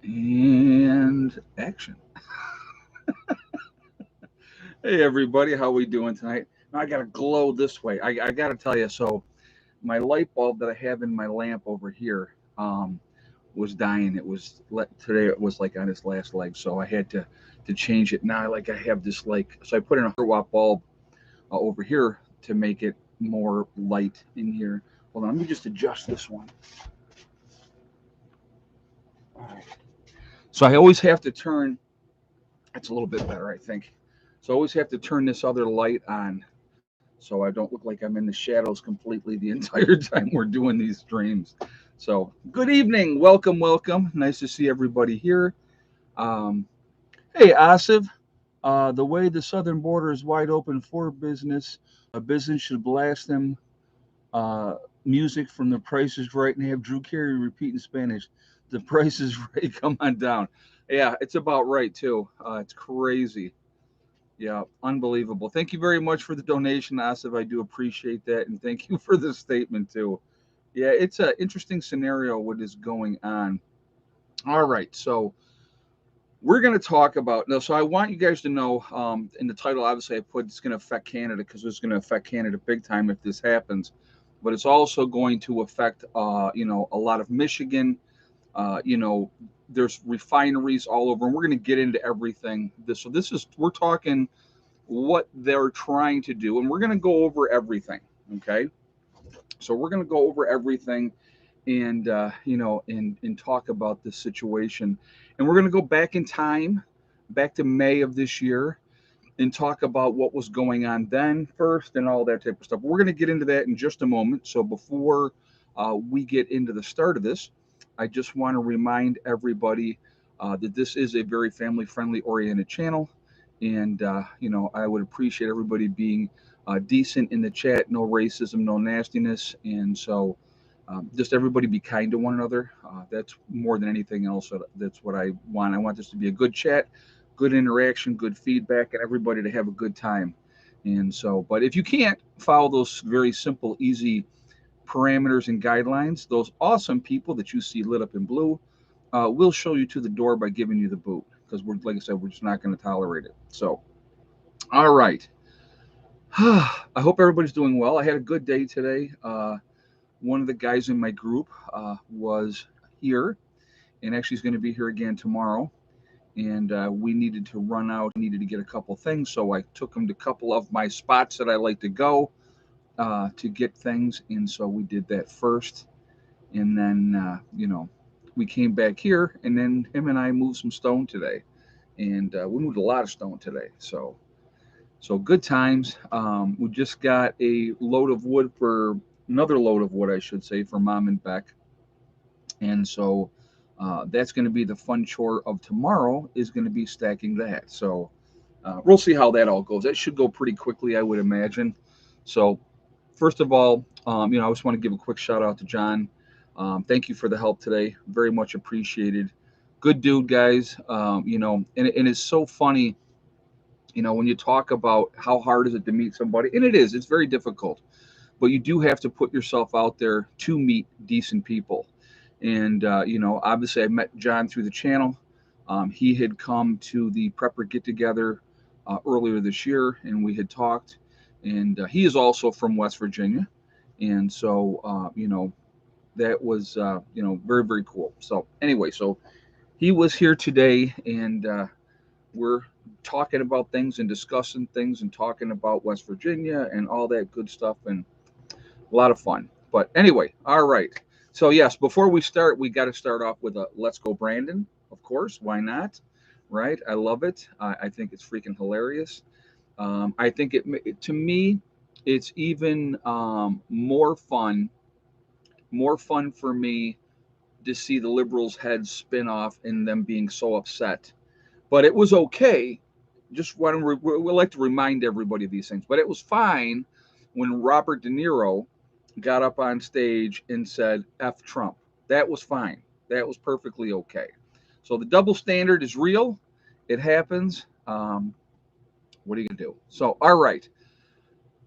And action. Hey everybody, how we doing tonight? Now I gotta glow this way. I gotta tell you, so my light bulb that I have in my lamp over here was dying. Today it was like on its last leg, so I had to change it. Now like I have this so I put in a 100-watt bulb over here to make it more light in here. Hold on, let me just adjust this one. All right. So I always have to turn. It's a little bit better, I think. So I always have to turn this other light on so I don't look like I'm in the shadows completely the entire time we're doing these streams. So, good evening. Welcome, welcome. Nice to see everybody here. Um, hey, Asif. The way the southern border is wide open for business, a business should blast them uh, music from The Price is Right and have Drew Carey repeat in Spanish. The Price is Right. Come on down. Yeah, it's about right, too. It's crazy. Yeah, unbelievable. Thank you very much for the donation, Asif. I do appreciate that, and thank you for the statement too. Yeah, it's an interesting scenario what is going on. All right, so we're going to talk about now. So I want you guys to know, in the title, obviously, I put it's going to affect Canada because it's going to affect Canada big time if this happens, but it's also going to affect, a lot of Michigan. There's refineries all over, and we're going to get into everything. We're talking what they're trying to do, and we're going to go over everything. Okay, so we're going to go over everything, and and talk about this situation, and we're going to go back in time, back to May of this year, and talk about what was going on then first, and all that type of stuff. We're going to get into that in just a moment. So before we get into the start of this, I just want to remind everybody that this is a very family friendly oriented channel, and I would appreciate everybody being decent in the chat, no racism, no nastiness, and so just everybody be kind to one another. That's more than anything else. That's what I want. I want this to be a good chat, good interaction, good feedback, and everybody to have a good time. And so, but if you can't follow those very simple, easy parameters and guidelines, those awesome people that you see lit up in blue will show you to the door by giving you the boot. Because like I said, we're just not going to tolerate it. So, all right. I hope everybody's doing well. I had a good day today. One of the guys in my group was here, and actually is going to be here again tomorrow. And we needed to run out, needed to get a couple things, so I took him to a couple of my spots that I like to go to get things, and so we did that first, and then we came back here, and then him and I moved some stone today, and we moved a lot of stone today, so good times. We just got a load of wood for another load of wood, I should say, for Mom and Beck, and so that's going to be the fun chore of tomorrow. Is going to be stacking that. So we'll see how that all goes. That should go pretty quickly, I would imagine. So first of all, I just want to give a quick shout out to John. Thank you for the help today. Very much appreciated. Good dude, guys. And it's so funny. When you talk about how hard is it to meet somebody, and it is. It's very difficult, but you do have to put yourself out there to meet decent people. And obviously, I met John through the channel. He had come to the prepper get together earlier this year, and we had talked. And he is also from West Virginia, and so that was very very cool. So anyway, so he was here today, and we're talking about things and discussing things and talking about West Virginia and all that good stuff, and a lot of fun. But anyway, all right. So yes, before we start, we got to start off with a "Let's Go Brandon." Of course, why not? Right? I love it. I think it's freaking hilarious. I think to me, it's even more fun for me to see the liberals' heads spin off and them being so upset. But it was okay. Just want to we like to remind everybody of these things. But it was fine when Robert De Niro got up on stage and said "F Trump." That was fine. That was perfectly okay. So the double standard is real. It happens. What are you gonna do? So all right.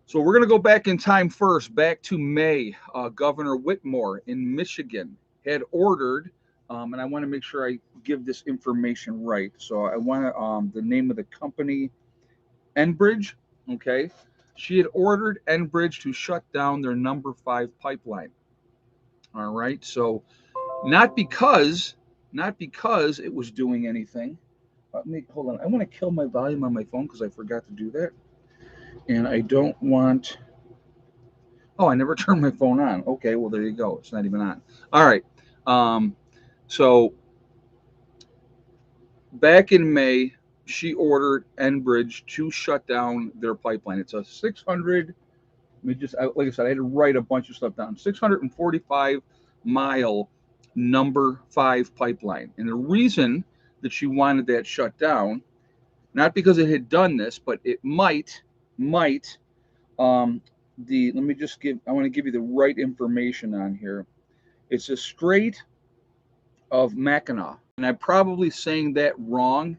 So we're gonna go back in time first, back to May. Governor Whitmore in Michigan had ordered and I want to make sure I give this information right. So I want the name of the company, Enbridge. Okay, she had ordered Enbridge to shut down their number 5 pipeline. All right, so not because it was doing anything. Let me hold on. I want to kill my volume on my phone because I forgot to do that, and I don't want. Oh, I never turned my phone on. Okay, well there you go. It's not even on. All right. Um, so back in May, she ordered Enbridge to shut down their pipeline. It's a 600. Let me just, like I said, I had to write a bunch of stuff down. 645-mile number 5 pipeline, and the reason that she wanted that shut down, not because it had done this, but it might. Um, let me just give. I want to give you the right information on here. It's a Strait of Mackinac, and I'm probably saying that wrong,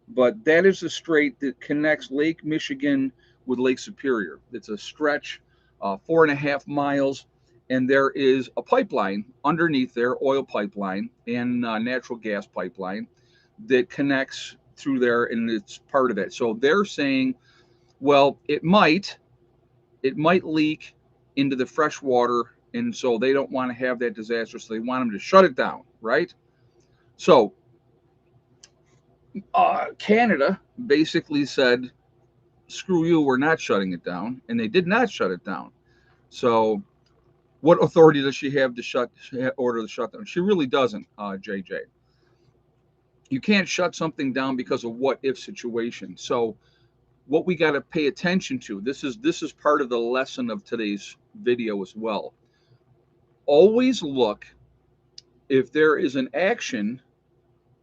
but that is the strait that connects Lake Michigan with Lake Superior. It's a stretch, 4.5 miles, and there is a pipeline underneath there, oil pipeline and natural gas pipeline that connects through there, and it's part of it. So they're saying, well, it might leak into the fresh water, and so they don't want to have that disaster, so they want them to shut it down, right? So Canada basically said, screw you, we're not shutting it down, and they did not shut it down. So what authority does she have to order the shutdown? She really doesn't, JJ. You can't shut something down because of what if situation. So what we got to pay attention to, this is part of the lesson of today's video as well. Always look, if there is an action,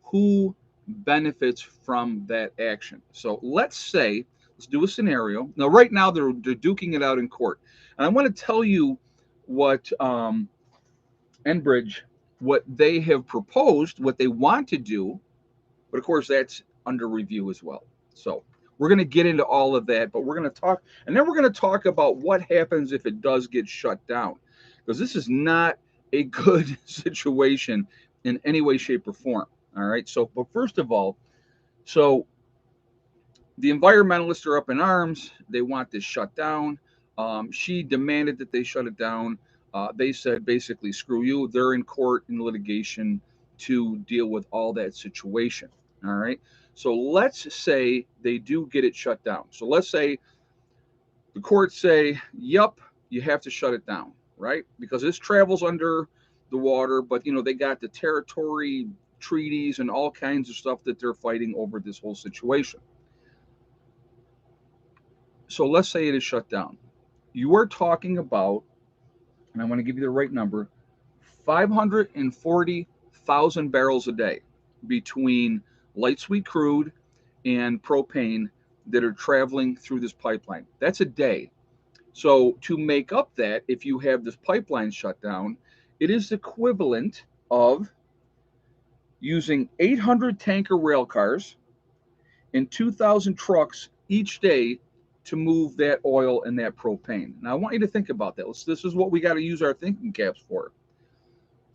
who benefits from that action. So let's do a scenario. Now, right now, they're duking it out in court. And I want to tell you what Enbridge, what they have proposed, what they want to do. But of course, that's under review as well. So we're going to get into all of that, but we're going to talk, and then we're going to talk about what happens if it does get shut down, because this is not a good situation in any way, shape, or form. All right. So, but first of all, so the environmentalists are up in arms. They want this shut down. She demanded that they shut it down. They said basically, screw you. They're in court in litigation to deal with all that situation. All right. So let's say they do get it shut down. So let's say the courts say, yep, you have to shut it down, right? Because this travels under the water, but they got the territory treaties and all kinds of stuff that they're fighting over this whole situation. So let's say it is shut down. You are talking about, and I want to give you the right number, 540,000 barrels a day between light sweet crude and propane that are traveling through this pipeline. That's a day. So to make up that, if you have this pipeline shut down, it is equivalent of using 800 tanker rail cars and 2,000 trucks each day to move that oil and that propane. Now, I want you to think about that. This is what we got to use our thinking caps for.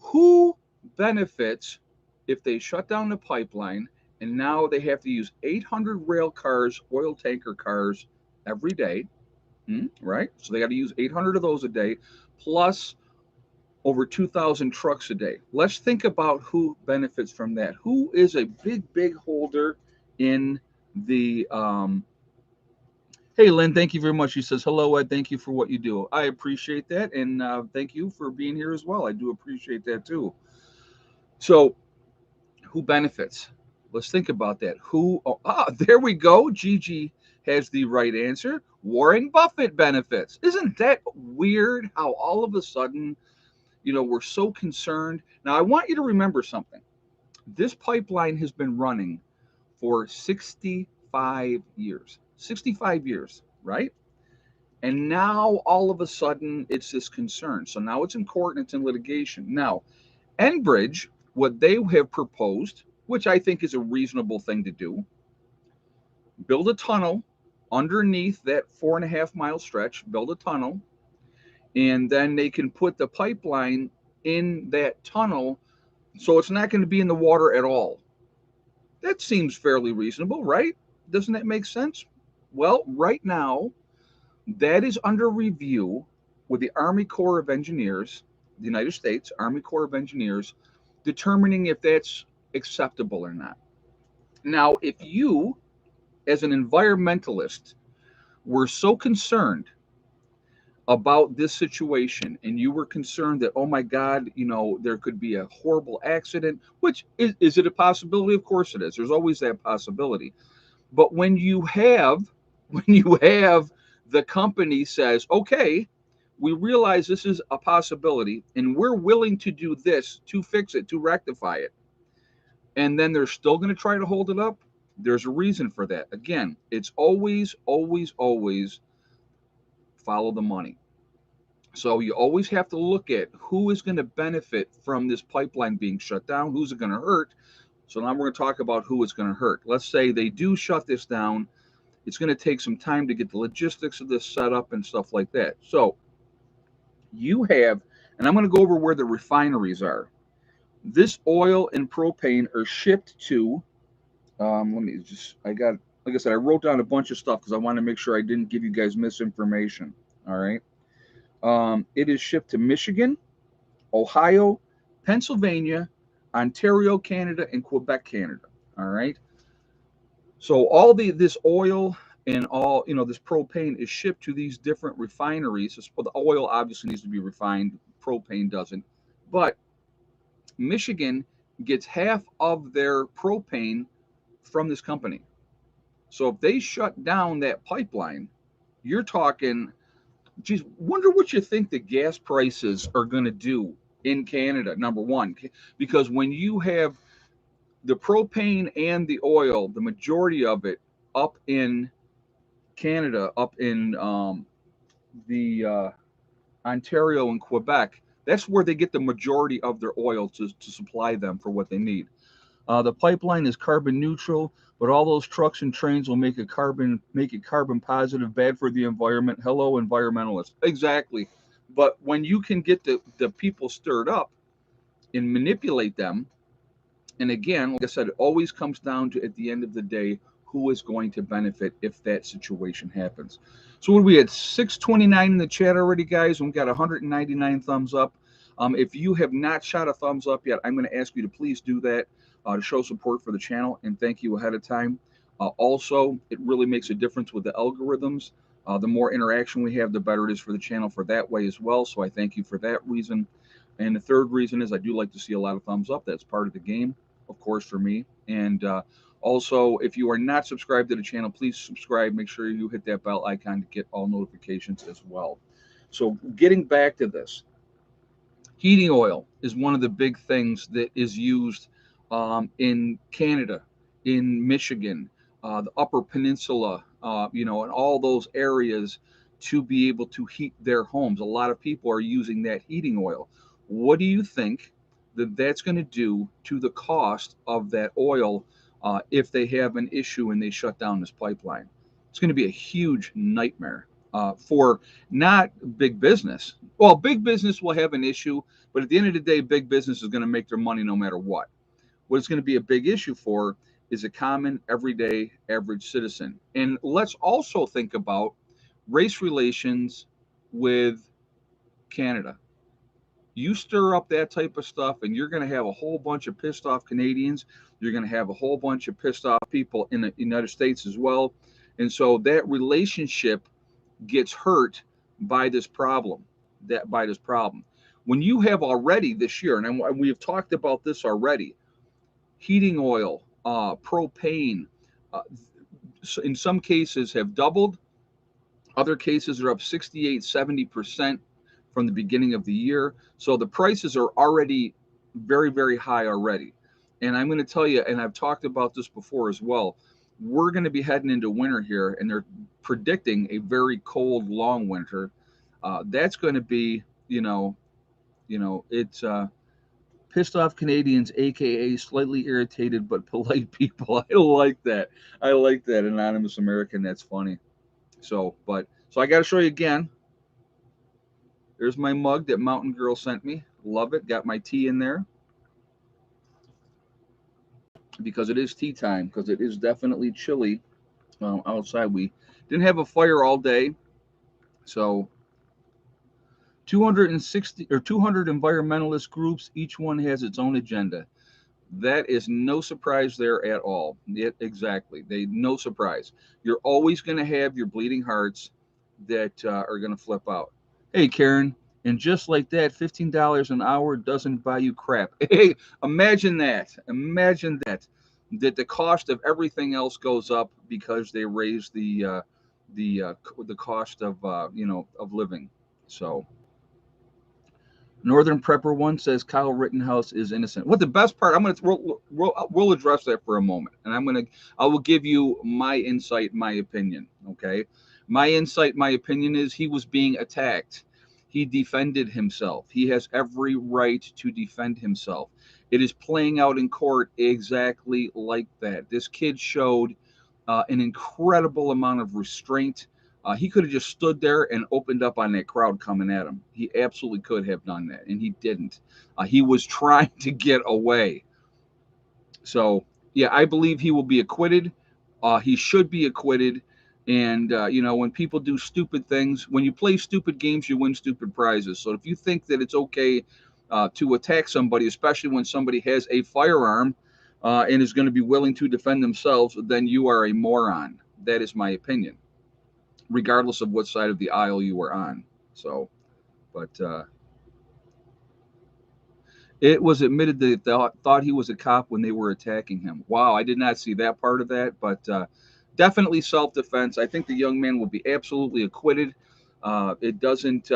Who benefits if they shut down the pipeline and now they have to use 800 rail cars, oil tanker cars every day, right? So they got to use 800 of those a day, plus over 2,000 trucks a day. Let's think about who benefits from that. Who is a big holder in the Hey, Lynn, thank you very much. She says, hello, Ed. Thank you for what you do. I appreciate that. And thank you for being here as well. I do appreciate that too. So who benefits? Let's think about that. There we go. Gigi has the right answer. Warren Buffett benefits. Isn't that weird how all of a sudden, we're so concerned? Now, I want you to remember something. This pipeline has been running for 65 years. 65 years, right? And now all of a sudden it's this concern. So now it's in court and it's in litigation. Now, Enbridge, what they have proposed, which I think is a reasonable thing to do, build a tunnel underneath that 4.5-mile stretch, build a tunnel, and then they can put the pipeline in that tunnel So it's not going to be in the water at all. That seems fairly reasonable, right? Doesn't that make sense? Well, right now, that is under review with the Army Corps of Engineers, the United States Army Corps of Engineers, determining if that's acceptable or not. Now, if you, as an environmentalist, were so concerned about this situation and you were concerned that, oh my God, there could be a horrible accident, which is it a possibility? Of course it is. There's always that possibility. But when you have the company says, okay, we realize this is a possibility and we're willing to do this to fix it, to rectify it, and then they're still going to try to hold it up, there's a reason for that. Again, it's always, always, always follow the money. So you always have to look at who is going to benefit from this pipeline being shut down, who's it going to hurt. So now we're going to talk about who it's going to hurt. Let's say they do shut this down. It's going to take some time to get the logistics of this set up and stuff like that. So you have, and I'm going to go over where the refineries are. This oil and propane are shipped to, let me just, like I said, I wrote down a bunch of stuff because I wanted to make sure I didn't give you guys misinformation. All right. It is shipped to Michigan, Ohio, Pennsylvania, Ontario, Canada, and Quebec, Canada. All right. So all this oil and all this propane is shipped to these different refineries. Well, the oil obviously needs to be refined. Propane doesn't. But Michigan gets half of their propane from this company. So if they shut down that pipeline, you're talking, geez, wonder what you think the gas prices are going to do in Canada, number one. Because when you have the propane and the oil, the majority of it up in Canada, up in the Ontario and Quebec, that's where they get the majority of their oil to supply them for what they need. The pipeline is carbon neutral, but all those trucks and trains will make it carbon positive, bad for the environment. Hello, environmentalists. Exactly. But when you can get the people stirred up and manipulate them, and again, like I said, it always comes down to, at the end of the day, who is going to benefit if that situation happens. So what, we had 629 in the chat already, guys, and we got 199 thumbs up. If you have not shot a thumbs up yet, I'm going to ask you to please do that to show support for the channel, and thank you ahead of time. Also, it really makes a difference with the algorithms. The more interaction we have, the better it is for the channel for that way as well. So I thank you for that reason. And the third reason is I do like to see a lot of thumbs up. That's part of the game, of course, for me. And also, if you are not subscribed to the channel, please subscribe. Make sure you hit that bell icon to get all notifications as well. So getting back to this, heating oil is one of the big things that is used in Canada, in Michigan, the Upper Peninsula, and all those areas to be able to heat their homes. A lot of people are using that heating oil. What do you think that that's going to do to the cost of that oil if they have an issue and they shut down this pipeline? It's going to be a huge nightmare for not big business. Well, big business will have an issue, but at the end of the day, big business is going to make their money no matter what. What it's going to be a big issue for is a common, everyday, average citizen. And let's also think about race relations with Canada. You stir up that type of stuff, and you're going to have a whole bunch of pissed off Canadians. You're going to have a whole bunch of pissed off people in the United States as well. And so that relationship gets hurt by this problem. When you have already this year, and we have talked about this already, heating oil, propane, uh, in some cases have doubled. Other cases are up 68, 70% from the beginning of the year. So the prices are already very, very high already. And I'm going to tell you, and I've talked about this before as well, we're going to be heading into winter here, and they're predicting a very cold, long winter. That's going to be, it's pissed off Canadians, aka slightly irritated but polite people. I like that. I like that, anonymous American. That's funny. So I got to show you again. There's my mug that Mountain Girl sent me. Love it. Got my tea in there. because it is tea time, because it is definitely chilly outside. We didn't have a fire all day, so 260 or 200 environmentalist groups, each one has its own agenda. That is no surprise there at all. Exactly. No surprise. You're always going to have your bleeding hearts that are going to flip out. Hey, Karen. And just like that, $15 an hour doesn't buy you crap. Hey, imagine that. Imagine that. That the cost of everything else goes up because they raise the cost of of living. So Northern Prepper One says Kyle Rittenhouse is innocent. What the best part? We'll address that for a moment, and I will give you my insight, my opinion. Okay, my insight, my opinion is he was being attacked. He defended himself. He has every right to defend himself. It is playing out in court exactly like that. This kid showed an incredible amount of restraint. He could have just stood there and opened up on that crowd coming at him. He absolutely could have done that, and he didn't. He was trying to get away. So, yeah, I believe he will be acquitted. He should be acquitted. And, when people do stupid things, when you play stupid games, you win stupid prizes. So if you think that it's okay to attack somebody, especially when somebody has a firearm and is going to be willing to defend themselves, then you are a moron. That is my opinion, regardless of what side of the aisle you were on. So, but it was admitted that they thought he was a cop when they were attacking him. Wow, I did not see that part of that, but definitely self-defense. I think the young man will be absolutely acquitted. It doesn't.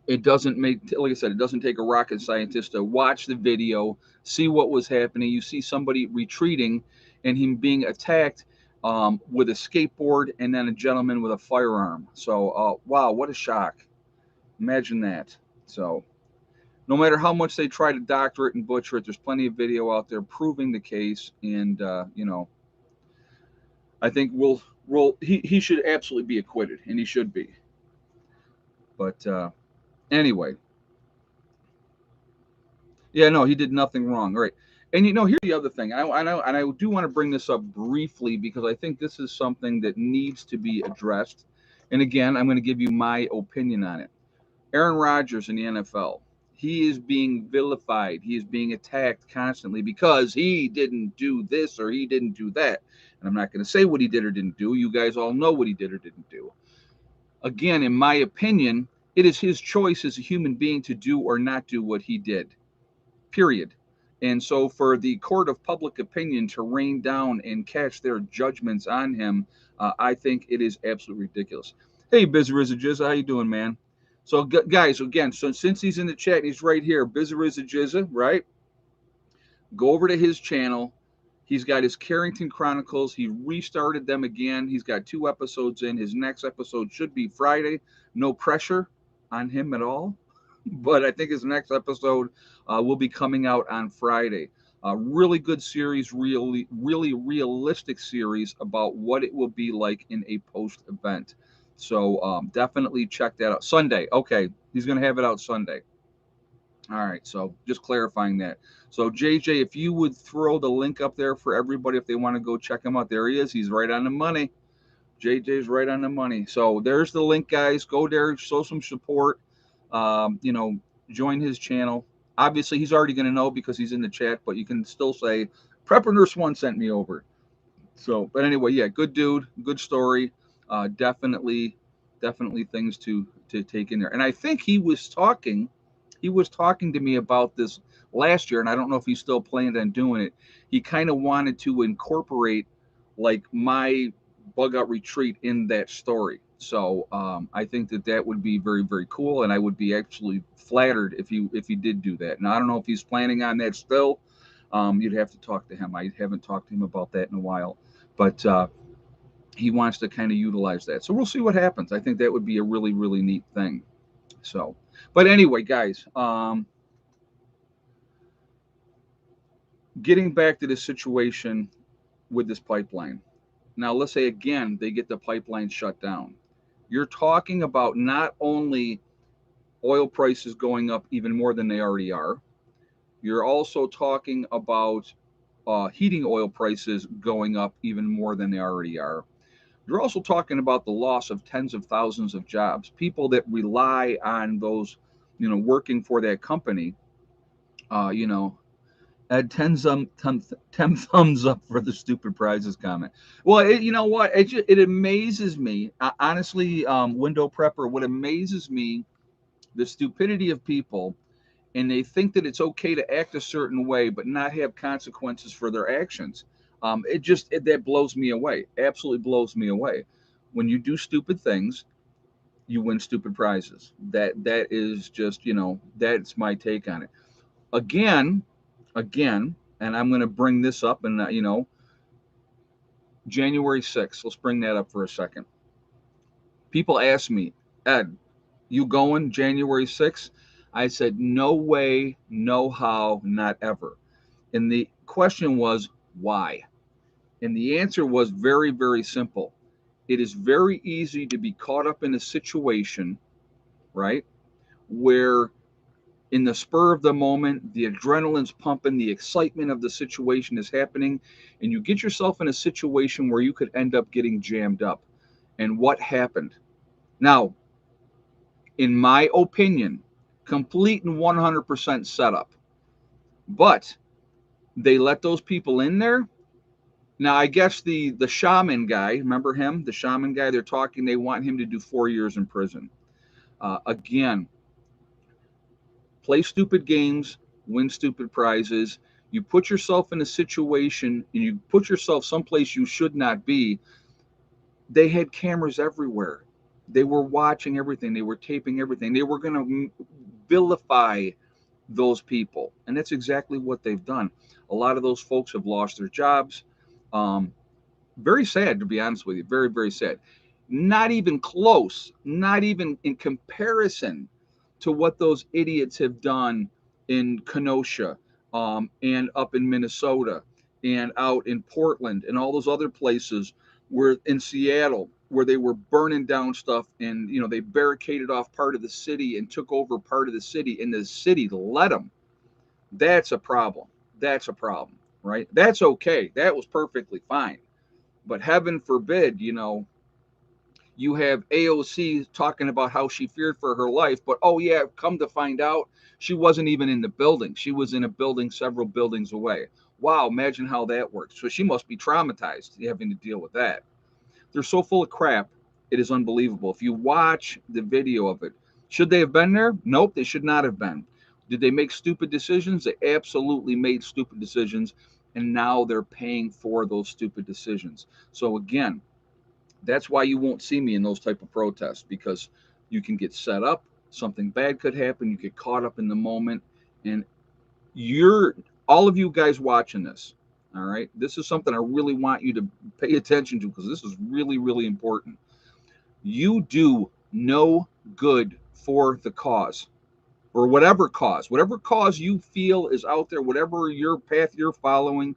It doesn't make, like I said, it doesn't take a rocket scientist to watch the video, see what was happening. You see somebody retreating, and him being attacked with a skateboard, and then a gentleman with a firearm. So, wow, what a shock! Imagine that. So, no matter how much they try to doctor it and butcher it, there's plenty of video out there proving the case. And I think he should absolutely be acquitted, and he should be. But anyway, yeah, no, he did nothing wrong. All right. And here's the other thing. I know, and I do want to bring this up briefly because I think this is something that needs to be addressed. And again, I'm going to give you my opinion on it. Aaron Rodgers in the NFL, he is being vilified. He is being attacked constantly because he didn't do this or he didn't do that. And I'm not going to say what he did or didn't do. You guys all know what he did or didn't do. Again, in my opinion, it is his choice as a human being to do or not do what he did, period. And so for the court of public opinion to rain down and cast their judgments on him, I think it is absolutely ridiculous. Hey, Bizarizajiza, how you doing, man? So, guys, again, so since he's in the chat, he's right here, Bizarizajiza, right? Go over to his channel. He's got his Carrington Chronicles. He restarted them again. He's got 2 episodes in. His next episode should be Friday. No pressure on him at all. But I think his next episode will be coming out on Friday. Really good series, really realistic series about what it will be like in a post event. So definitely check that out. Sunday. Okay. He's going to have it out Sunday. All right. So just clarifying that. So JJ, if you would throw the link up there for everybody, if they want to go check him out, there he is. He's right on the money. JJ's right on the money. So there's the link, guys. Go there, show some support. Join his channel. Obviously, he's already going to know because he's in the chat, but you can still say, Prepper Nurse 1 sent me over. So, but anyway, yeah, good dude, good story. Definitely things to take in there. And I think he was talking to me about this last year, and I don't know if he's still planned on doing it. He kind of wanted to incorporate like my bug out retreat in that story. So I think that would be very, very cool, and I would be actually flattered if he did do that. Now I don't know if he's planning on that still. You'd have to talk to him. I haven't talked to him about that in a while, but he wants to kind of utilize that. So we'll see what happens. I think that would be a really, really neat thing. So, but anyway, guys, getting back to the situation with this pipeline. Now, let's say again, they get the pipeline shut down. You're talking about not only oil prices going up even more than they already are, you're also talking about heating oil prices going up even more than they already are. You're also talking about the loss of tens of thousands of jobs, people that rely on those, working for that company. Uh, you know, Ed, 10 thumbs up for the stupid prizes comment. Well, you know what? It amazes me. Honestly, window prepper, what amazes me, the stupidity of people, and they think that it's okay to act a certain way but not have consequences for their actions. That blows me away. Absolutely blows me away. When you do stupid things, you win stupid prizes. That is just, that's my take on it. Again, again, and I'm going to bring this up, and January 6th. Let's bring that up for a second. People ask me, Ed, you going January 6th? I said, no way, no how, not ever. And the question was, why? And the answer was very, very simple. It is very easy to be caught up in a situation, right, where in the spur of the moment, the adrenaline's pumping, the excitement of the situation is happening, and you get yourself in a situation where you could end up getting jammed up. And what happened? Now, in my opinion, complete and 100% setup. But they let those people in there. Now, I guess the shaman guy, remember him? The shaman guy, they're talking, they want him to do 4 years in prison. Again, play stupid games, win stupid prizes. You put yourself in a situation and you put yourself someplace you should not be. They had cameras everywhere. They were watching everything. They were taping everything. They were going to vilify those people. And that's exactly what they've done. A lot of those folks have lost their jobs. Um, Very sad, to be honest with you. Very, very sad. Not even close, not even in comparison to what those idiots have done in Kenosha, and up in Minnesota and out in Portland and all those other places where in Seattle where they were burning down stuff, and they barricaded off part of the city and took over part of the city, and the city let them. That's a problem. That's a problem, right? That's okay. That was perfectly fine. But heaven forbid, you have AOC talking about how she feared for her life, but oh yeah, come to find out, she wasn't even in the building. She was in a building several buildings away. Wow, imagine how that works. So she must be traumatized having to deal with that. They're so full of crap. It is unbelievable. If you watch the video of it, should they have been there? Nope, they should not have been. Did they make stupid decisions? They absolutely made stupid decisions, and now they're paying for those stupid decisions. So again, that's why you won't see me in those type of protests, because you can get set up, something bad could happen, you get caught up in the moment, and you're all of you guys watching this, all right, this is something I really want you to pay attention to, because this is really, really important. You do no good for the cause, or whatever cause you feel is out there, whatever your path you're following.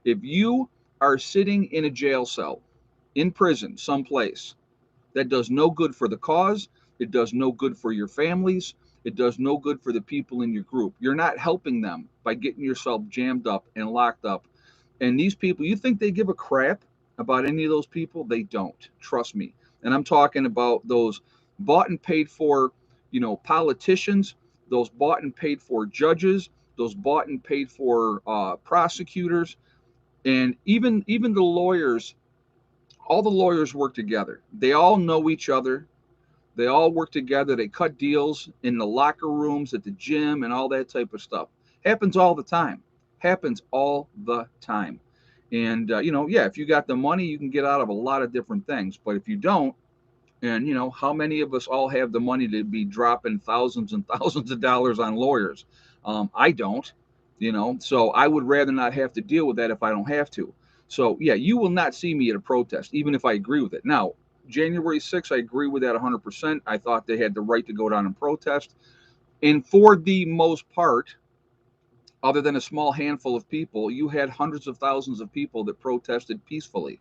If you are sitting in a jail cell, in prison someplace, that does no good for the cause, it does no good for your families, it does no good for the people in your group. You're not helping them by getting yourself jammed up and locked up. And these people, you think they give a crap about any of those people? They don't. Trust me. And I'm talking about those bought and paid for, politicians, those bought and paid for judges, those bought and paid for prosecutors, and even the lawyers. All the lawyers work together. They all know each other. They all work together. They cut deals in the locker rooms, at the gym, and all that type of stuff. Happens all the time. Happens all the time. And, yeah, if you got the money, you can get out of a lot of different things. But if you don't, and, how many of us all have the money to be dropping thousands and thousands of dollars on lawyers? I don't, so I would rather not have to deal with that if I don't have to. So, yeah, you will not see me at a protest, even if I agree with it. Now, January 6th, I agree with that 100%. I thought they had the right to go down and protest. And for the most part, other than a small handful of people, you had hundreds of thousands of people that protested peacefully.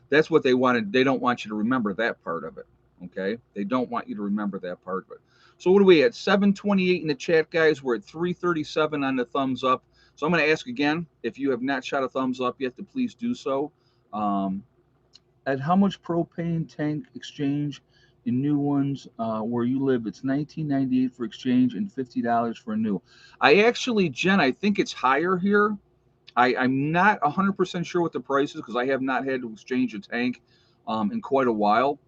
That's what they wanted. They don't want you to remember that part of it. Okay. They don't want you to remember that part of it. So what are we at? 728 in the chat, guys. We're at 337 on the thumbs up. So I'm going to ask again, if you have not shot a thumbs up yet, to please do so. At how much propane tank exchange in new ones where you live? It's $19.98 for exchange and $50 for a new. I actually, Jen, I think it's higher here. I'm not 100% sure what the price is because I have not had to exchange a tank in quite a while.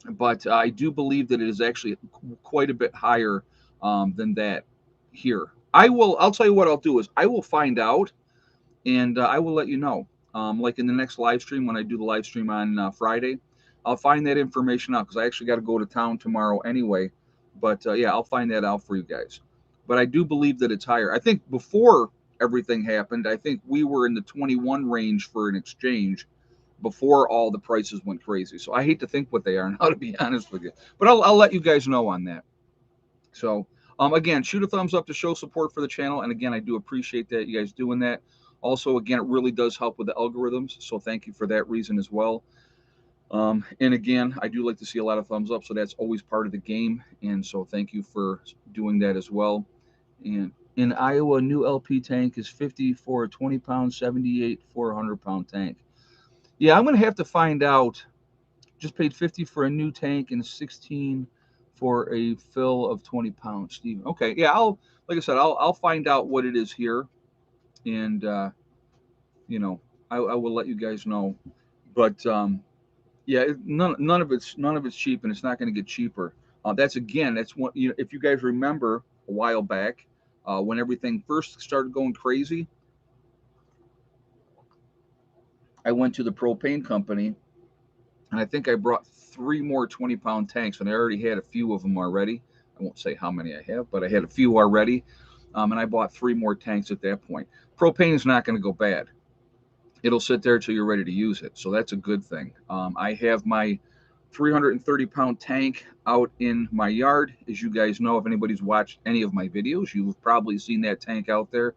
But I do believe that it is actually quite a bit higher than that here. I'll tell you what I'll do is I will find out, and I will let you know. Like in the next live stream, when I do the live stream on Friday, I'll find that information out because I actually got to go to town tomorrow anyway. But yeah, I'll find that out for you guys. But I do believe that it's higher. I think before everything happened, I think we were in the 21 range for an exchange before all the prices went crazy. So I hate to think what they are now, to be honest with you. But I'll let you guys know on that. So again, shoot a thumbs up to show support for the channel. And again, I do appreciate that you guys doing that. Also, again, it really does help with the algorithms. So thank you for that reason as well. And again, I do like to see a lot of thumbs up. So that's always part of the game. And so thank you for doing that as well. And in Iowa, a new LP tank is 50 for a 20-pound, 78 for a 100-pound tank. Yeah, I'm going to have to find out. Just paid 50 for a new tank and 16 for a fill of 20 pounds, Steven. Okay, yeah, like I said, I'll find out what it is here, and you know, I will let you guys know. But yeah, none of it's cheap, and it's not going to get cheaper. That's what if you guys remember a while back when everything first started going crazy, I went to the propane company, and I think I brought 3 more 20-pound tanks, and I already had a few of them already. I won't say how many I have, but I had a few already, and I bought 3 more tanks at that point. Propane is not going to go bad. It'll sit there till you're ready to use it, so that's a good thing. I have my 330-pound tank out in my yard. As you guys know, if anybody's watched any of my videos, you've probably seen that tank out there.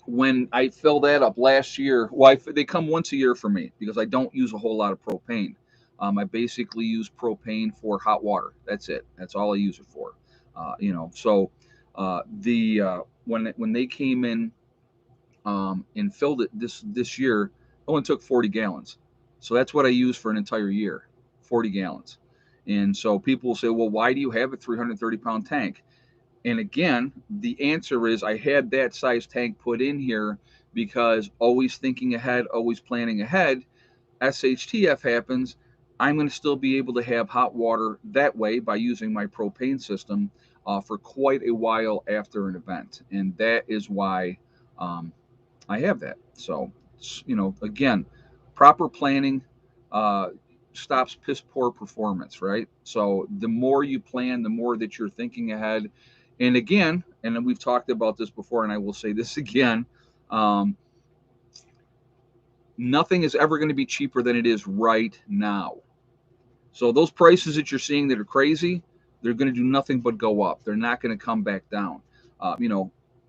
When I fill that up last year, they come once a year for me because I don't use a whole lot of propane. I basically use propane for hot water. That's it. That's all I use it for. So when they came in and filled it this year, it only took 40 gallons. So that's what I use for an entire year, 40 gallons. And so people will say, well, why do you have a 330-pound tank? And again, the answer is I had that size tank put in here because always thinking ahead, always planning ahead. SHTF happens, I'm going to still be able to have hot water that way by using my propane system for quite a while after an event. And that is why I have that. So, again, proper planning stops piss poor performance, right? So the more you plan, the more that you're thinking ahead. And again, and we've talked about this before, and I will say this again, nothing is ever going to be cheaper than it is right now. So those prices that you're seeing that are crazy, they're going to do nothing but go up. They're not going to come back down.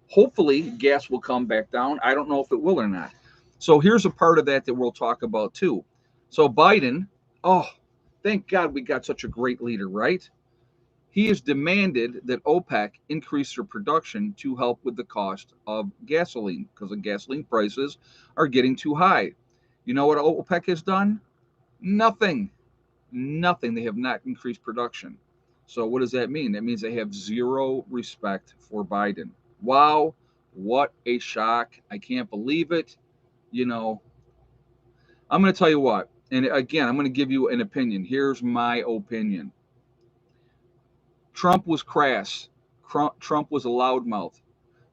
Hopefully gas will come back down. I don't know if it will or not. So here's a part of that we'll talk about too. So Biden, thank God we got such a great leader, right? He has demanded that OPEC increase their production to help with the cost of gasoline because the gasoline prices are getting too high. You know what OPEC has done? Nothing. They have not increased production. So what does that mean? That means they have zero respect for Biden. Wow, what a shock. I can't believe it. I'm going to tell you what. And again, I'm going to give you an opinion. Here's my opinion. Trump was crass. Trump was a loudmouth.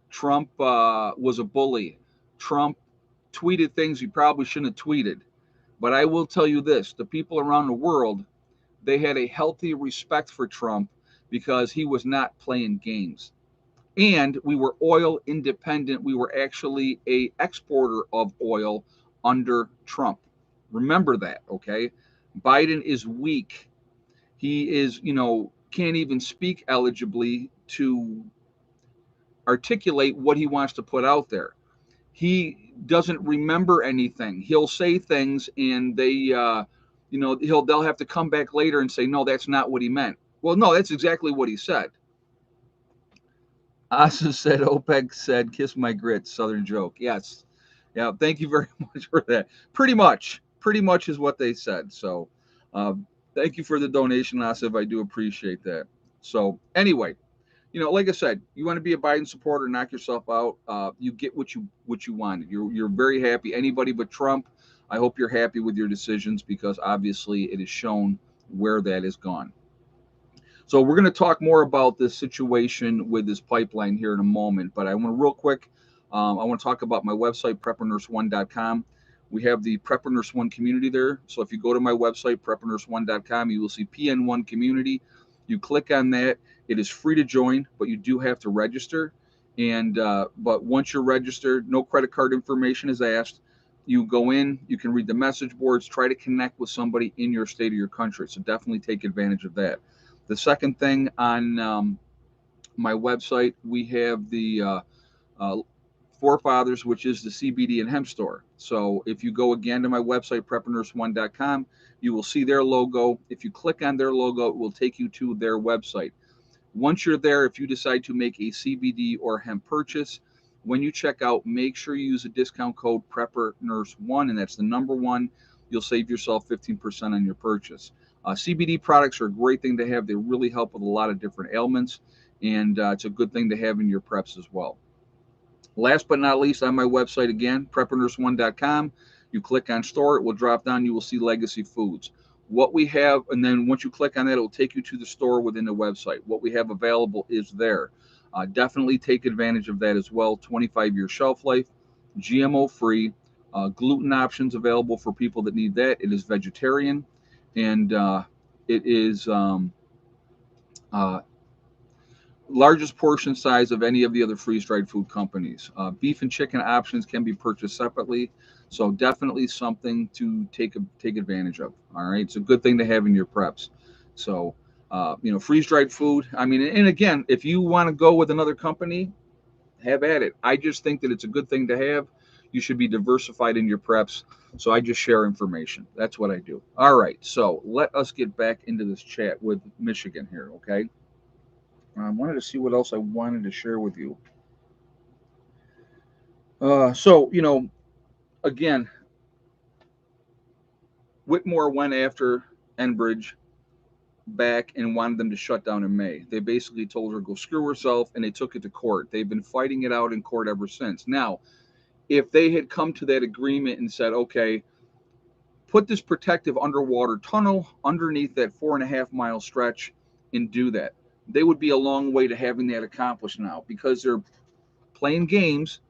Trump was a bully. Trump tweeted things he probably shouldn't have tweeted. But I will tell you this, the people around the world, they had a healthy respect for Trump because he was not playing games. And we were oil independent. We were actually an exporter of oil under Trump. Remember that, okay? Biden is weak. He is, can't even speak eligibly to articulate what he wants to put out there. He doesn't remember anything. He'll say things and they'll have to come back later and say, no, that's not what he meant. Well, no, that's exactly what he said. Asa said, OPEC said, kiss my grits, Southern joke. Yes. Yeah, thank you very much for that. Pretty much is what they said. So thank you for the donation, Asif. I do appreciate that. So anyway, like I said, you want to be a Biden supporter, knock yourself out. You get what you wanted. You're very happy. Anybody but Trump. I hope you're happy with your decisions because obviously it is shown where that has gone. So we're going to talk more about this situation with this pipeline here in a moment. But I want to real quick, I want to talk about my website, preppernurse1.com. We have the Prepper Nurse One community there. So if you go to my website, preppernurse1.com, you will see PN1 community. You click on that. It is free to join, but you do have to register. And but once you're registered, no credit card information is asked. You go in, you can read the message boards, try to connect with somebody in your state or your country. So definitely take advantage of that. The second thing on my website, we have the uh, Forefathers, which is the CBD and hemp store. So if you go again to my website, preppernurse1.com, you will see their logo. If you click on their logo, it will take you to their website. Once you're there, if you decide to make a CBD or hemp purchase, when you check out, make sure you use a discount code PrepperNurse1, and that's the number one. You'll save yourself 15% on your purchase. CBD products are a great thing to have. They really help with a lot of different ailments, and it's a good thing to have in your preps as well. Last but not least, on my website again, preppernurse1.com, you click on store, it will drop down, you will see Legacy Foods. What we have, and then once you click on that, it will take you to the store within the website. What we have available is there. Definitely take advantage of that as well. 25-year shelf life, GMO free, gluten options available for people that need that. It is vegetarian, and it is uh, largest portion size of any of the other freeze-dried food companies. Beef and chicken options can be purchased separately, so definitely something to take advantage of. All right, it's a good thing to have in your preps. So, freeze-dried food. I mean, and again, if you want to go with another company, have at it. I just think that it's a good thing to have. You should be diversified in your preps. So I just share information. That's what I do. All right, so let us get back into this chat with Michigan here, okay? I wanted to see what else I wanted to share with you. So, again, Whitmore went after Enbridge back and wanted them to shut down in May. They basically told her, go screw herself, and they took it to court. They've been fighting it out in court ever since. Now, if they had come to that agreement and said, okay, put this protective underwater tunnel underneath that 4.5 mile stretch and do that, they would be a long way to having that accomplished now because they're playing games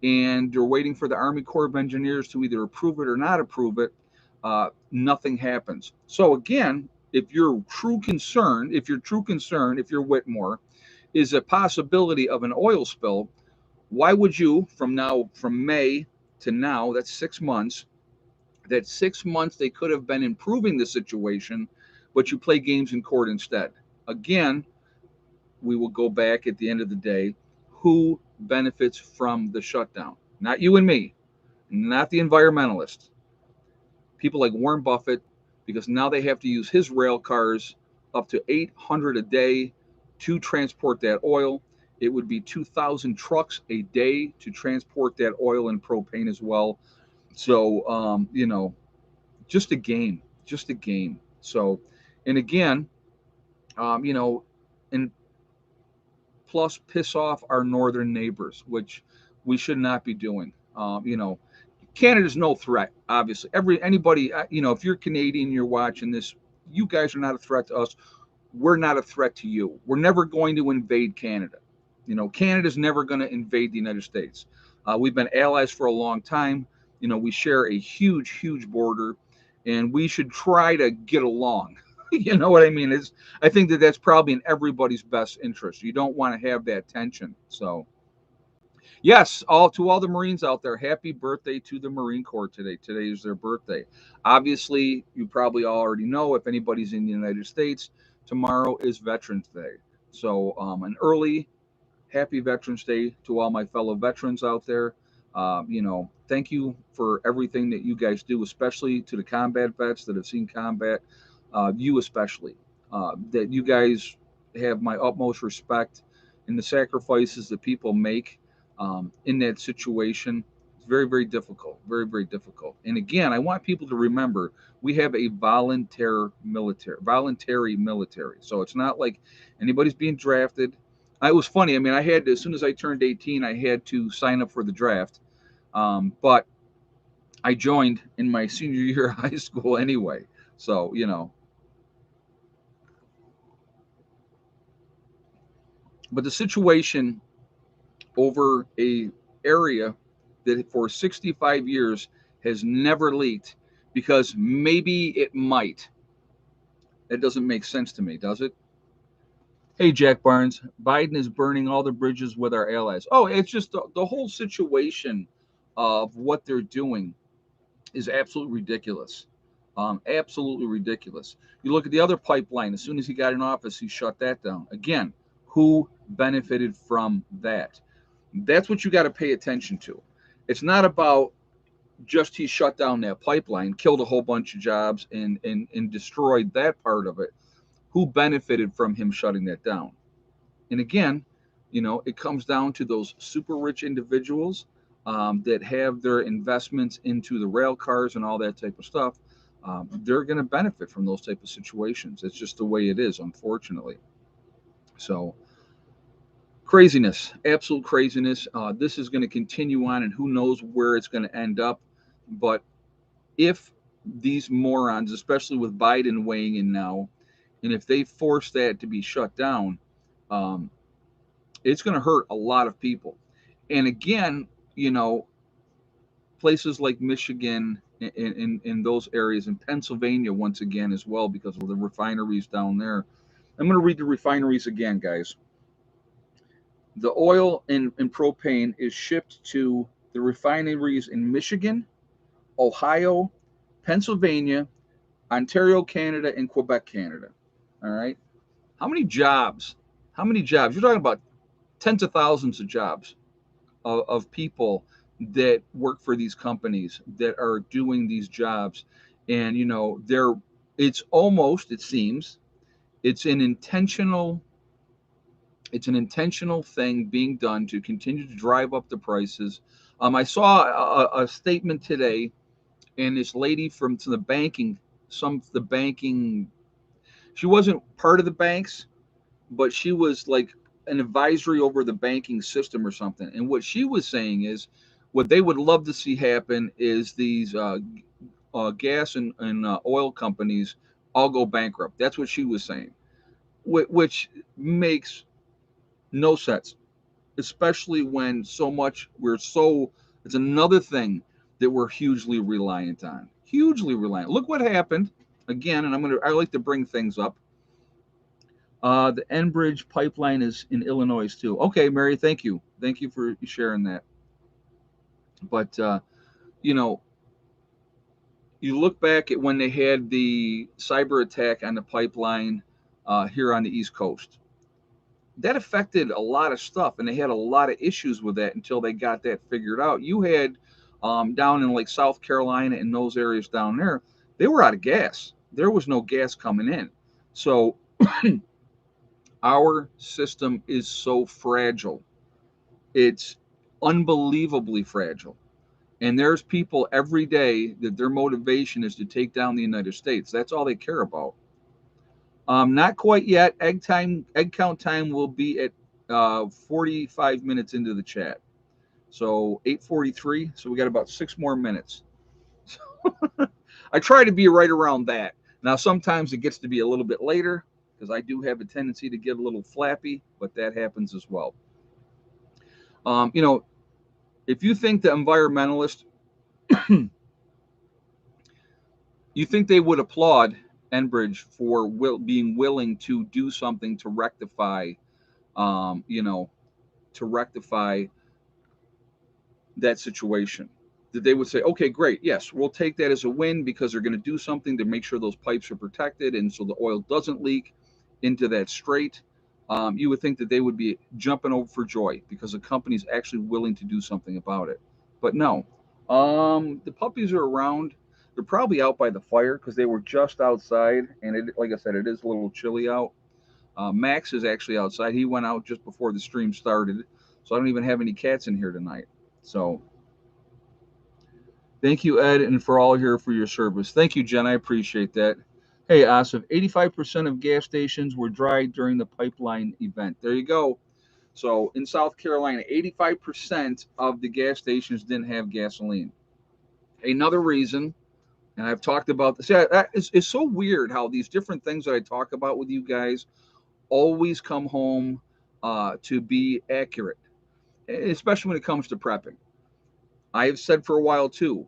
and you're waiting for the Army Corps of Engineers to either approve it or not approve it. Nothing happens. So again, if your true concern, if you're Whitmore, is a possibility of an oil spill, why would you from May to now, that's 6 months, they could have been improving the situation, but you play games in court instead. Again, we will go back at the end of the day. Who benefits from the shutdown? Not you and me, not the environmentalists. People like Warren Buffett, because now they have to use his rail cars up to 800 a day to transport that oil. It would be 2,000 trucks a day to transport that oil and propane as well. So, just a game, just a game. So, and again, and plus piss off our northern neighbors, which we should not be doing. Canada's no threat, obviously. Anybody, if you're Canadian, you're watching this, you guys are not a threat to us. We're not a threat to you. We're never going to invade Canada. Canada's never going to invade the United States. We've been allies for a long time. We share a huge, huge border, and we should try to get along. You know what I mean? I think that's probably in everybody's best interest. You don't want to have that tension. So, yes, all the Marines out there, happy birthday to the Marine Corps today. Today is their birthday. Obviously, you probably already know, if anybody's in the United States, tomorrow is Veterans Day. So, an early happy Veterans Day to all my fellow veterans out there. Thank you for everything that you guys do, especially to the combat vets that have seen combat. You especially, that you guys have my utmost respect, and the sacrifices that people make in that situation. It's very, very difficult. Very, very difficult. And again, I want people to remember we have a voluntary military. So it's not like anybody's being drafted. It was funny. I mean, I had to, as soon as I turned 18, I had to sign up for the draft. But I joined in my senior year of high school anyway. So, but the situation over a area that for 65 years has never leaked because maybe it might. That doesn't make sense to me, does it? Hey, Jack Barnes, Biden is burning all the bridges with our allies. Oh, it's just the whole situation of what they're doing is absolutely ridiculous. Absolutely ridiculous. You look at the other pipeline, as soon as he got in office, he shut that down. Again, who benefited from that? That's what you got to pay attention to. It's not about just he shut down that pipeline, killed a whole bunch of jobs, and destroyed that part of it. Who benefited from him shutting that down? And again, it comes down to those super rich individuals that have their investments into the rail cars and all that type of stuff. They're going to benefit from those type of situations. It's just the way it is, unfortunately. So craziness, absolute craziness. This is going to continue on, and who knows where it's going to end up. But if these morons, especially with Biden weighing in now, and if they force that to be shut down, um, it's going to hurt a lot of people. And again, places like Michigan in those areas, in Pennsylvania once again as well, because of the refineries down there. I'm going to read the refineries again, guys. The oil and propane is shipped to the refineries in Michigan, Ohio, Pennsylvania, Ontario, Canada, and Quebec, Canada. All right. How many jobs? How many jobs? You're talking about tens of thousands of jobs of people that work for these companies that are doing these jobs. And, it seems, it's an intentional thing being done to continue to drive up the prices. I saw a statement today, and this lady from the banking, she wasn't part of the banks, but she was like an advisory over the banking system or something. And what she was saying is, what they would love to see happen is these gas and oil companies all go bankrupt. That's what she was saying, which makes no sense, especially when it's another thing that we're hugely reliant on. Hugely reliant. Look what happened again, and I like to bring things up. The Enbridge pipeline is in Illinois too. Okay, Mary, thank you. Thank you for sharing that. But you know, you look back at when they had the cyber attack on the pipeline here on the East Coast. That affected a lot of stuff, and they had a lot of issues with that until they got that figured out. You had down in like South Carolina and those areas down there, they were out of gas. There was no gas coming in. So our system is so fragile. It's unbelievably fragile. And there's people every day that their motivation is to take down the United States. That's all they care about. Not quite yet. Egg count time will be at 45 minutes into the chat. So 8:43. So we got about 6 more minutes. I try to be right around that. Now sometimes it gets to be a little bit later because I do have a tendency to get a little flappy, but that happens as well. If you think the environmentalists, you think they would applaud Enbridge for being willing to do something to rectify, um, you know, to rectify that situation. That they would say, okay, great, yes, we'll take that as a win because they're going to do something to make sure those pipes are protected and so the oil doesn't leak into that strait. You would think that they would be jumping over for joy because the company's actually willing to do something about it. But no, the puppies are around. They're probably out by the fire because they were just outside, and like I said, it is a little chilly out. Max is actually outside. He went out just before the stream started, so I don't even have any cats in here tonight. So thank you, Ed, and for all here for your service. Thank you, Jen. I appreciate that. Hey, Asif, 85% of gas stations were dry during the pipeline event. There you go. So in South Carolina, 85% of the gas stations didn't have gasoline. Another reason, and I've talked about this, yeah, it's so weird how these different things that I talk about with you guys always come home to be accurate, especially when it comes to prepping. I have said for a while too,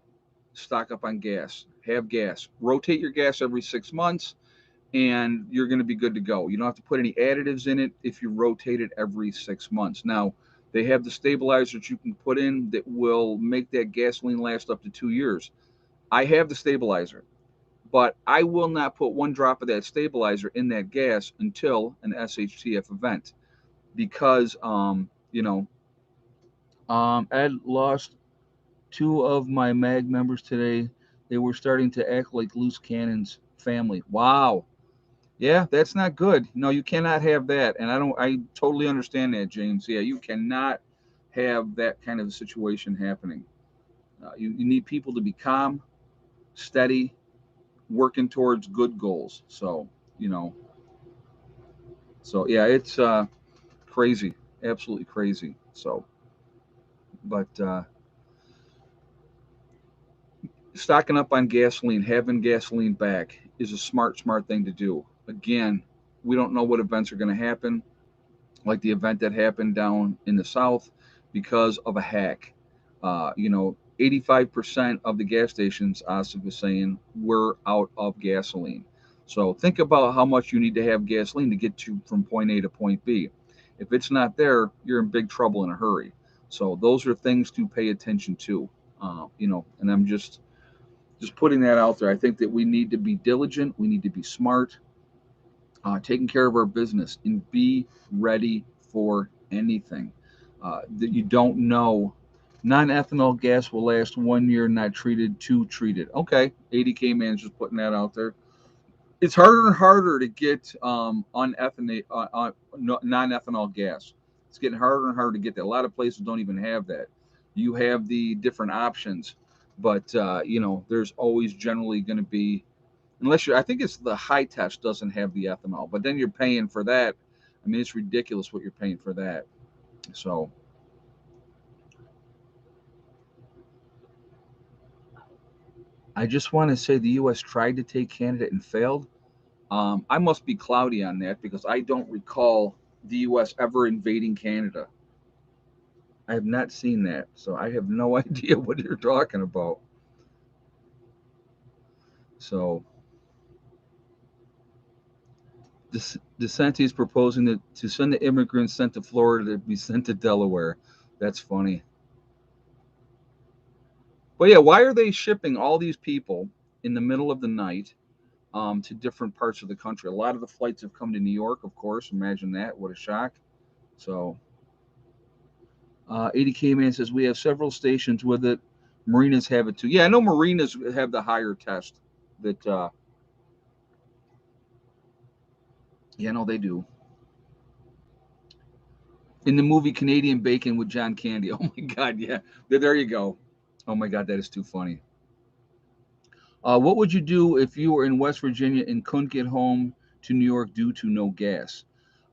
stock up on gas, have gas, rotate your gas every 6 months, and you're going to be good to go. You don't have to put any additives in it if you rotate it every 6 months. Now, they have the stabilizers you can put in that will make that gasoline last up to 2 years. I have the stabilizer, but I will not put one drop of that stabilizer in that gas until an SHTF event because, Ed lost two of my MAG members today. They were starting to act like loose cannons family. Wow. Yeah, that's not good. No, you cannot have that. And I totally understand that, James. Yeah, you cannot have that kind of a situation happening. You need people to be calm, steady, working towards good goals. So, you know, so yeah, it's crazy, absolutely crazy. So, but stocking up on gasoline, having gasoline back is a smart thing to do. Again, we don't know what events are going to happen, like the event that happened down in the South because of a hack. 85% of the gas stations, Asif was saying, were out of gasoline. So think about how much you need to have gasoline to get to from point A to point B. If it's not there, you're in big trouble in a hurry. So those are things to pay attention to. And I'm just putting that out there. I think that we need to be diligent. We need to be smart, taking care of our business, and be ready for anything that you don't know. Non-ethanol gas will last 1 year, not treated, two treated. Okay, 80K man's just putting that out there. It's harder and harder to get non-ethanol gas. It's getting harder and harder to get that. A lot of places don't even have that. You have the different options, but there's always generally going to be, unless I think it's the high test doesn't have the ethanol, but then you're paying for that. I mean, it's ridiculous what you're paying for that. So I just want to say the U.S. tried to take Canada and failed. I must be cloudy on that because I don't recall the U.S. ever invading Canada. I have not seen that, so I have no idea what you're talking about. So DeSantis proposing to send the immigrants sent to Florida to be sent to Delaware. That's funny. But yeah, why are they shipping all these people in the middle of the night to different parts of the country? A lot of the flights have come to New York, of course. Imagine that. What a shock. So 80K man says we have several stations with it. Marinas have it too. Yeah, I know marinas have the higher test. That yeah, no, they do. In the movie Canadian Bacon with John Candy. Oh my God, yeah. There you go. Oh my God, that is too funny. What would you do if you were in West Virginia and couldn't get home to New York due to no gas?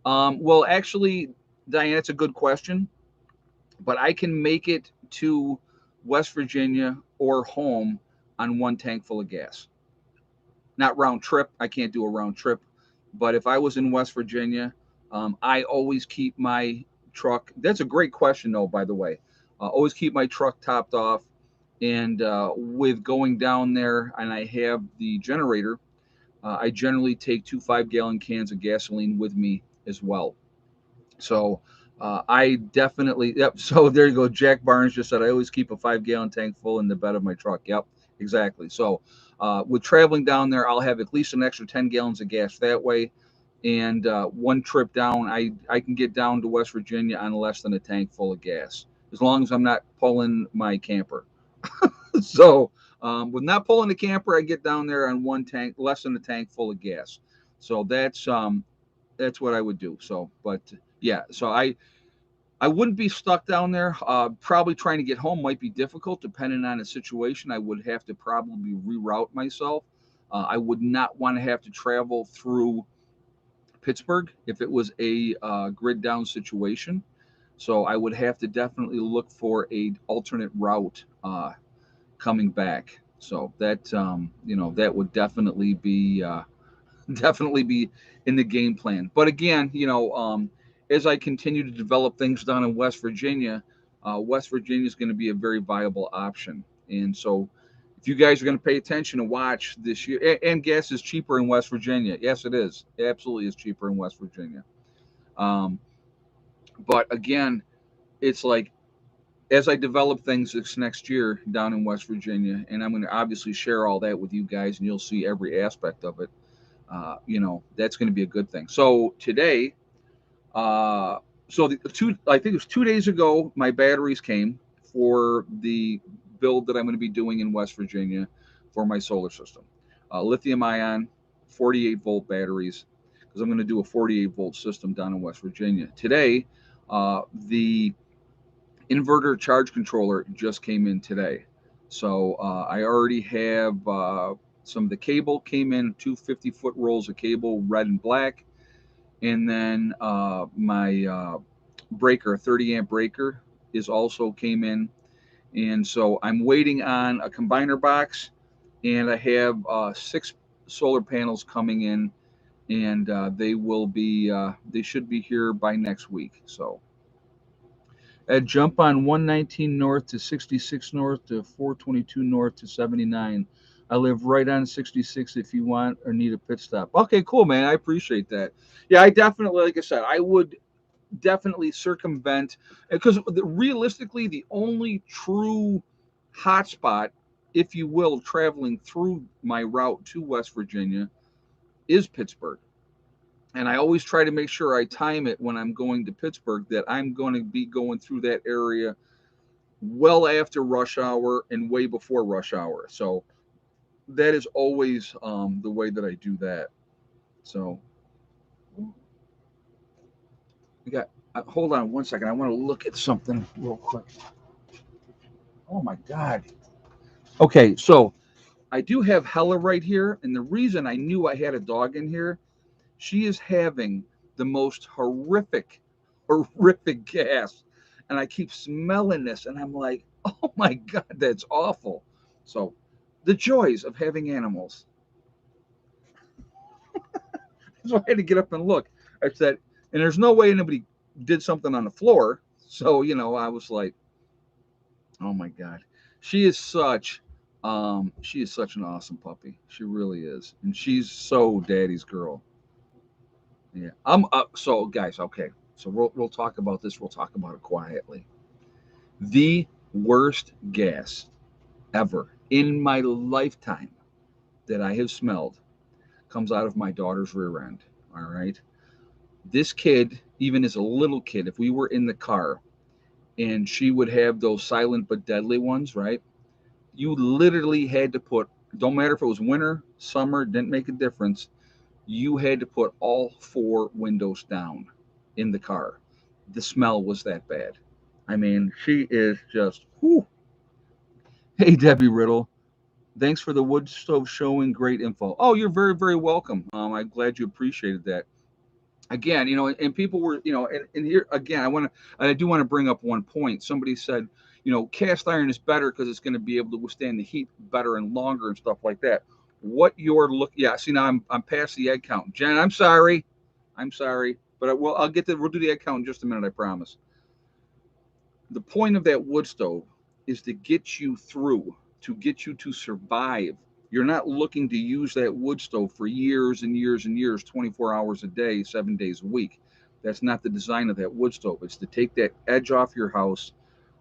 Well, actually, Diane, it's a good question, but I can make it to West Virginia or home on one tank full of gas. Not round trip. I can't do a round trip. But if I was in West Virginia, I always keep my truck. That's a great question, though, by the way. Always keep my truck topped off. And with going down there and I have the generator, I generally take 2 5-gallon cans of gasoline with me as well. So I definitely, yep. So there you go. Jack Barnes just said, I always keep a 5-gallon tank full in the bed of my truck. Yep, exactly. So with traveling down there, I'll have at least an extra 10 gallons of gas that way. And one trip down, I can get down to West Virginia on less than a tank full of gas, as long as I'm not pulling my camper. So with not pulling the camper, I get down there on one tank, less than a tank full of gas. So that's That's what I would do. So, but yeah, so I wouldn't be stuck down there. Probably trying to get home might be difficult depending on the situation. I would have to probably reroute myself. I would not want to have to travel through Pittsburgh if it was a grid down situation. So I would have to definitely look for a alternate route coming back. So that that would definitely be in the game plan. But again, as I continue to develop things down in West Virginia is going to be a very viable option. And so, if you guys are going to pay attention and watch this year, and gas is cheaper in West Virginia. Yes, it is. It absolutely is cheaper in West Virginia. Um, but again, it's like as I develop things this next year down in West Virginia, and I'm going to obviously share all that with you guys, and you'll see every aspect of it. That's going to be a good thing. So today, uh, I think it was 2 days ago, my batteries came for the build that I'm going to be doing in West Virginia for my solar system. Lithium ion, 48 volt batteries, because I'm going to do a 48 volt system down in West Virginia. Today, the inverter charge controller just came in today. So I already have some of the cable came in, 250-foot rolls of cable, red and black. And then my breaker, 30 amp breaker, is also came in. And so I'm waiting on a combiner box, and I have 6 solar panels coming in, and they should be here by next week. So at jump on 119 north to 66 north to 422 north to 79. I live right on 66 if you want or need a pit stop. Okay, cool, man. I appreciate that. Yeah, I definitely, like I said, I would definitely circumvent, because realistically, the only true hotspot, if you will, traveling through my route to West Virginia is Pittsburgh. And I always try to make sure I time it when I'm going to Pittsburgh that I'm going to be going through that area well after rush hour and way before rush hour. So that is always the way that I do that. So we got. Hold on one second. I want to look at something real quick. Oh my God. Okay, so I do have Hella right here, and the reason I knew I had a dog in here, she is having the most horrific gas, and I keep smelling this, and I'm like, oh my God, that's awful. So, the joys of having animals. So I had to get up and look. I said, and there's no way anybody did something on the floor. So I was like, oh my God, she is such an awesome puppy. She really is, and she's so daddy's girl. Yeah, I'm up. So guys, okay, so we'll talk about this. We'll talk about it quietly. The worst gas ever in my lifetime that I have smelled comes out of my daughter's rear end. All right. This kid, even as a little kid, if we were in the car and she would have those silent but deadly ones, right? You literally had to put, don't matter if it was winter, summer, didn't make a difference. You had to put all 4 windows down in the car. The smell was that bad. I mean, she is just, whew. Hey, Debbie Riddle. Thanks for the wood stove showing. Great info. Oh, you're very, very welcome. I'm glad you appreciated that. Again, and people were, and here again, I do want to bring up one point. Somebody said, cast iron is better because it's going to be able to withstand the heat better and longer and stuff like that. What you're looking, yeah. See, now I'm past the egg count, Jen. I'm sorry, but we'll do the egg count in just a minute. I promise. The point of that wood stove is to get you through, to get you to survive. You're not looking to use that wood stove for years and years and years, 24 hours a day, 7 days a week. That's not the design of that wood stove. It's to take that edge off your house,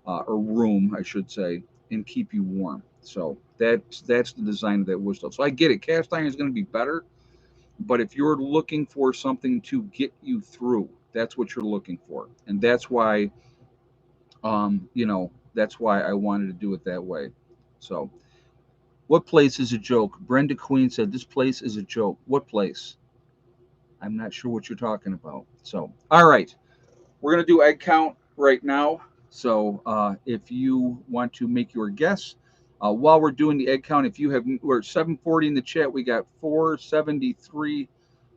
or room, I should say, and keep you warm. So that's the design of that wood stove. So I get it. Cast iron is going to be better, but if you're looking for something to get you through, that's what you're looking for, and that's why I wanted to do it that way. So, what place is a joke? Brenda Queen said this place is a joke. What place? I'm not sure what you're talking about. So, all right, we're gonna do egg count right now. So, if you want to make your guess, while we're doing the egg count, if you have, we're at 740 in the chat. We got 473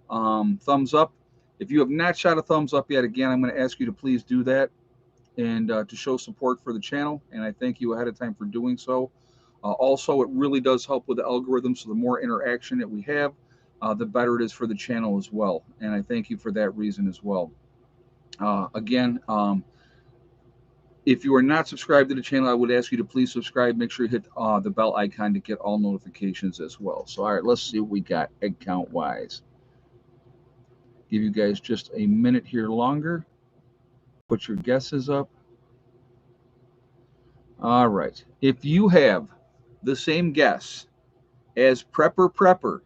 thumbs up. If you have not shot a thumbs up yet, again, I'm going to ask you to please do that and to show support for the channel. And I thank you ahead of time for doing so. Also, it really does help with the algorithm. So the more interaction that we have, the better it is for the channel as well. And I thank you for that reason as well. Again, if you are not subscribed to the channel, I would ask you to please subscribe. Make sure you hit the bell icon to get all notifications as well. So, all right, let's see what we got egg count wise. Give you guys just a minute here longer. Put your guesses up. All right. If you have the same guess as Prepper,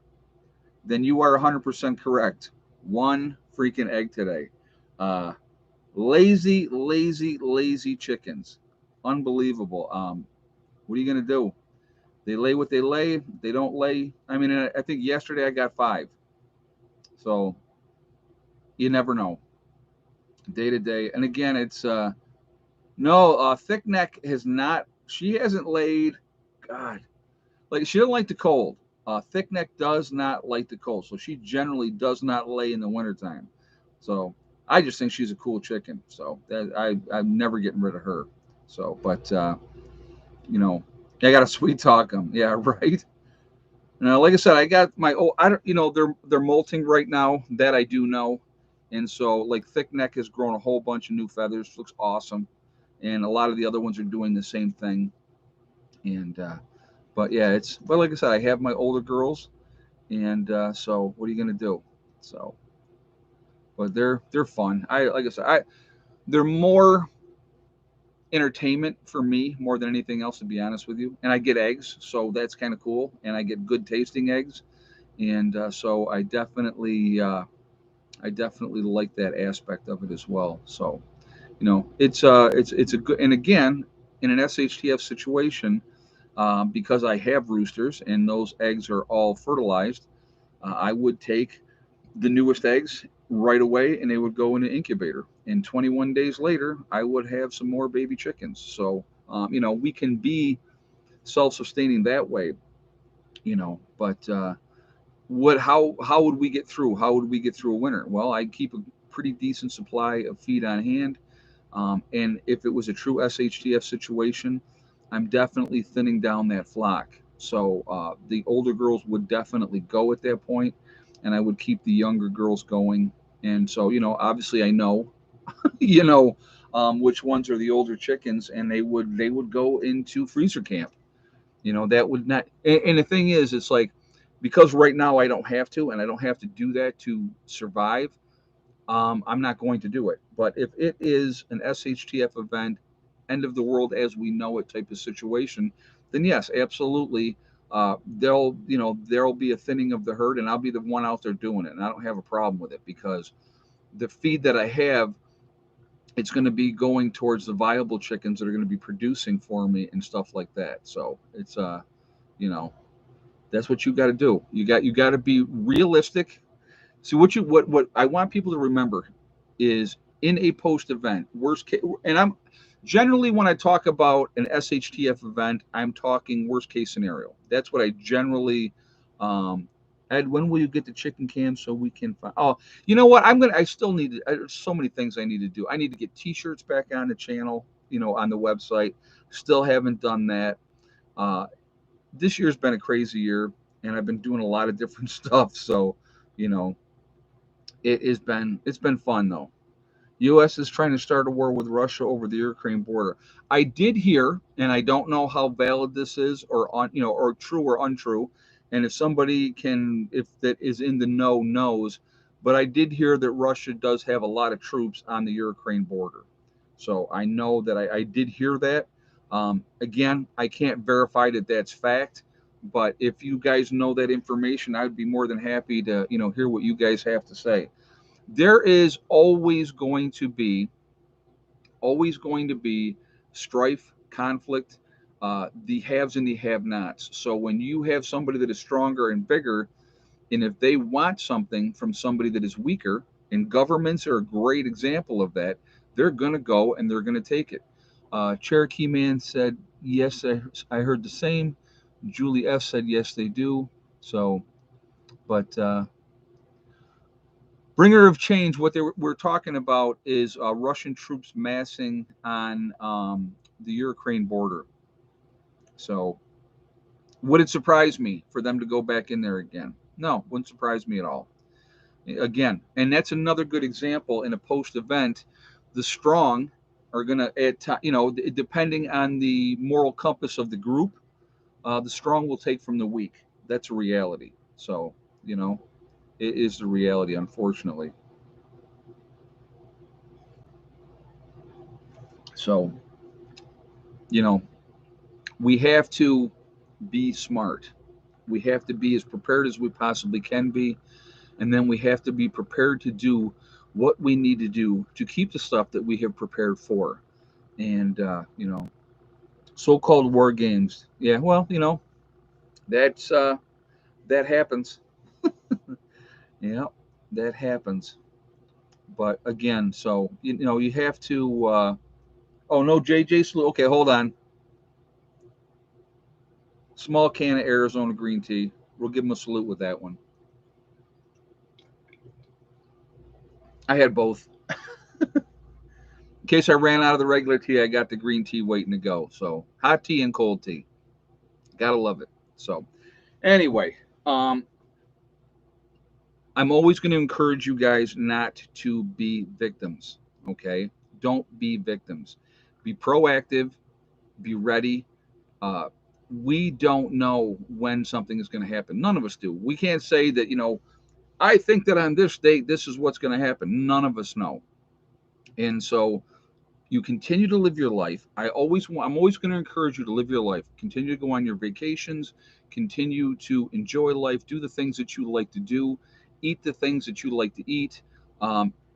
then you are 100% correct. One freaking egg today. Lazy, lazy, lazy chickens. Unbelievable. What are you going to do? They lay what they lay. They don't lay. I mean, I think yesterday I got 5. So you never know. Day to day. And again, it's no, Thick Neck has not, she hasn't laid, God, like she doesn't like the cold. Thick Neck does not like the cold. So she generally does not lay in the wintertime. So I just think she's a cool chicken. So that I'm never getting rid of her. So, but, you know, I got to sweet talk them. Yeah, right. Now, like I said, I got my, I don't, they're molting right now. That I do know. And so, like, Thick Neck has grown a whole bunch of new feathers. Looks awesome. And a lot of the other ones are doing the same thing. And but yeah, but like I said, I have my older girls, and so what are you gonna do? So, but they're fun. Like I said, they're more entertainment for me more than anything else, to be honest with you. And I get eggs, so that's kind of cool, and I get good tasting eggs, and so I definitely like that aspect of it as well. So it's a good, and again, in an SHTF situation, because I have roosters and those eggs are all fertilized, I would take the newest eggs right away and they would go in an incubator. And 21 days later, I would have some more baby chickens. So, we can be self sustaining that way, but how would we get through? How would we get through a winter? Well, I keep a pretty decent supply of feed on hand. And if it was a true SHTF situation, I'm definitely thinning down that flock. So the older girls would definitely go at that point, and I would keep the younger girls going. And so, obviously, I know, you know, which ones are the older chickens, and they would go into freezer camp. That would not. And the thing is, it's like because right now I don't have to, and I don't have to do that to survive. I'm not going to do it. But if it is an SHTF event, end of the world as we know it type of situation, then yes, absolutely. There'll be a thinning of the herd, and I'll be the one out there doing it, and I don't have a problem with it because the feed that I have, it's going to be going towards the viable chickens that are going to be producing for me and stuff like that. So it's you know, that's what you got to do. You got to be realistic. See what I want people to remember is in a post event worst case, and I'm generally when I talk about an SHTF event, I'm talking worst case scenario. That's what I generally. Ed, when will you get the chicken cam so we can find? Oh, you know what? I still need to. There's so many things I need to do. I need to get T-shirts back on the channel. On the website. Still haven't done that. Uh, this year's been a crazy year, and I've been doing a lot of different stuff. So, you know, it's been fun though. U.S. is trying to start a war with Russia over the Ukraine border. I did hear, and I don't know how valid this is, or true or untrue, and if somebody if that is in the know knows, but I did hear that Russia does have a lot of troops on the Ukraine border. So I know that I did hear that. Again, I can't verify that that's fact, but if you guys know that information, I'd be more than happy to hear what you guys have to say. There is always going to be strife, conflict, the haves and the have-nots. So when you have somebody that is stronger and bigger, And if they want something from somebody that is weaker, and governments are a great example of that, they're going to go and they're going to take it. Cherokee Man said, yes, I heard the same. Julie F said, yes, they do. So, but bringer of change, what we're talking about is Russian troops massing on the Ukraine border. So, would it surprise me for them to go back in there again? No, wouldn't surprise me at all. Again, and that's another good example in a post event. The strong are going to, depending on the moral compass of the group, the strong will take from the weak. That's a reality. So, you know, it is the reality, unfortunately. So, you know, we have to be smart. We have to be as prepared as we possibly can be. And then we have to be prepared to do what we need to do to keep the stuff that we have prepared for. And, so-called war games. Yeah, well, that's that happens. Yeah, that happens. But again, so you have to. Oh no, JJ Slew. Okay, hold on. Small can of Arizona green tea. We'll give him a salute with that one. I had both. In case I ran out of the regular tea, I got the green tea waiting to go. So hot tea and cold tea. Gotta love it. So anyway, um, I'm always going to encourage you guys not to be victims. Okay, don't be victims. Be proactive. Be ready. Uh, we don't know when something is going to happen. None of us do. We can't say that, I think that on this date, this is what's going to happen. None of us know. And so you continue to live your life. I'm always going to encourage you to live your life. Continue to go on your vacations. Continue to enjoy life. Do the things that you like to do. Eat the things that you like to eat.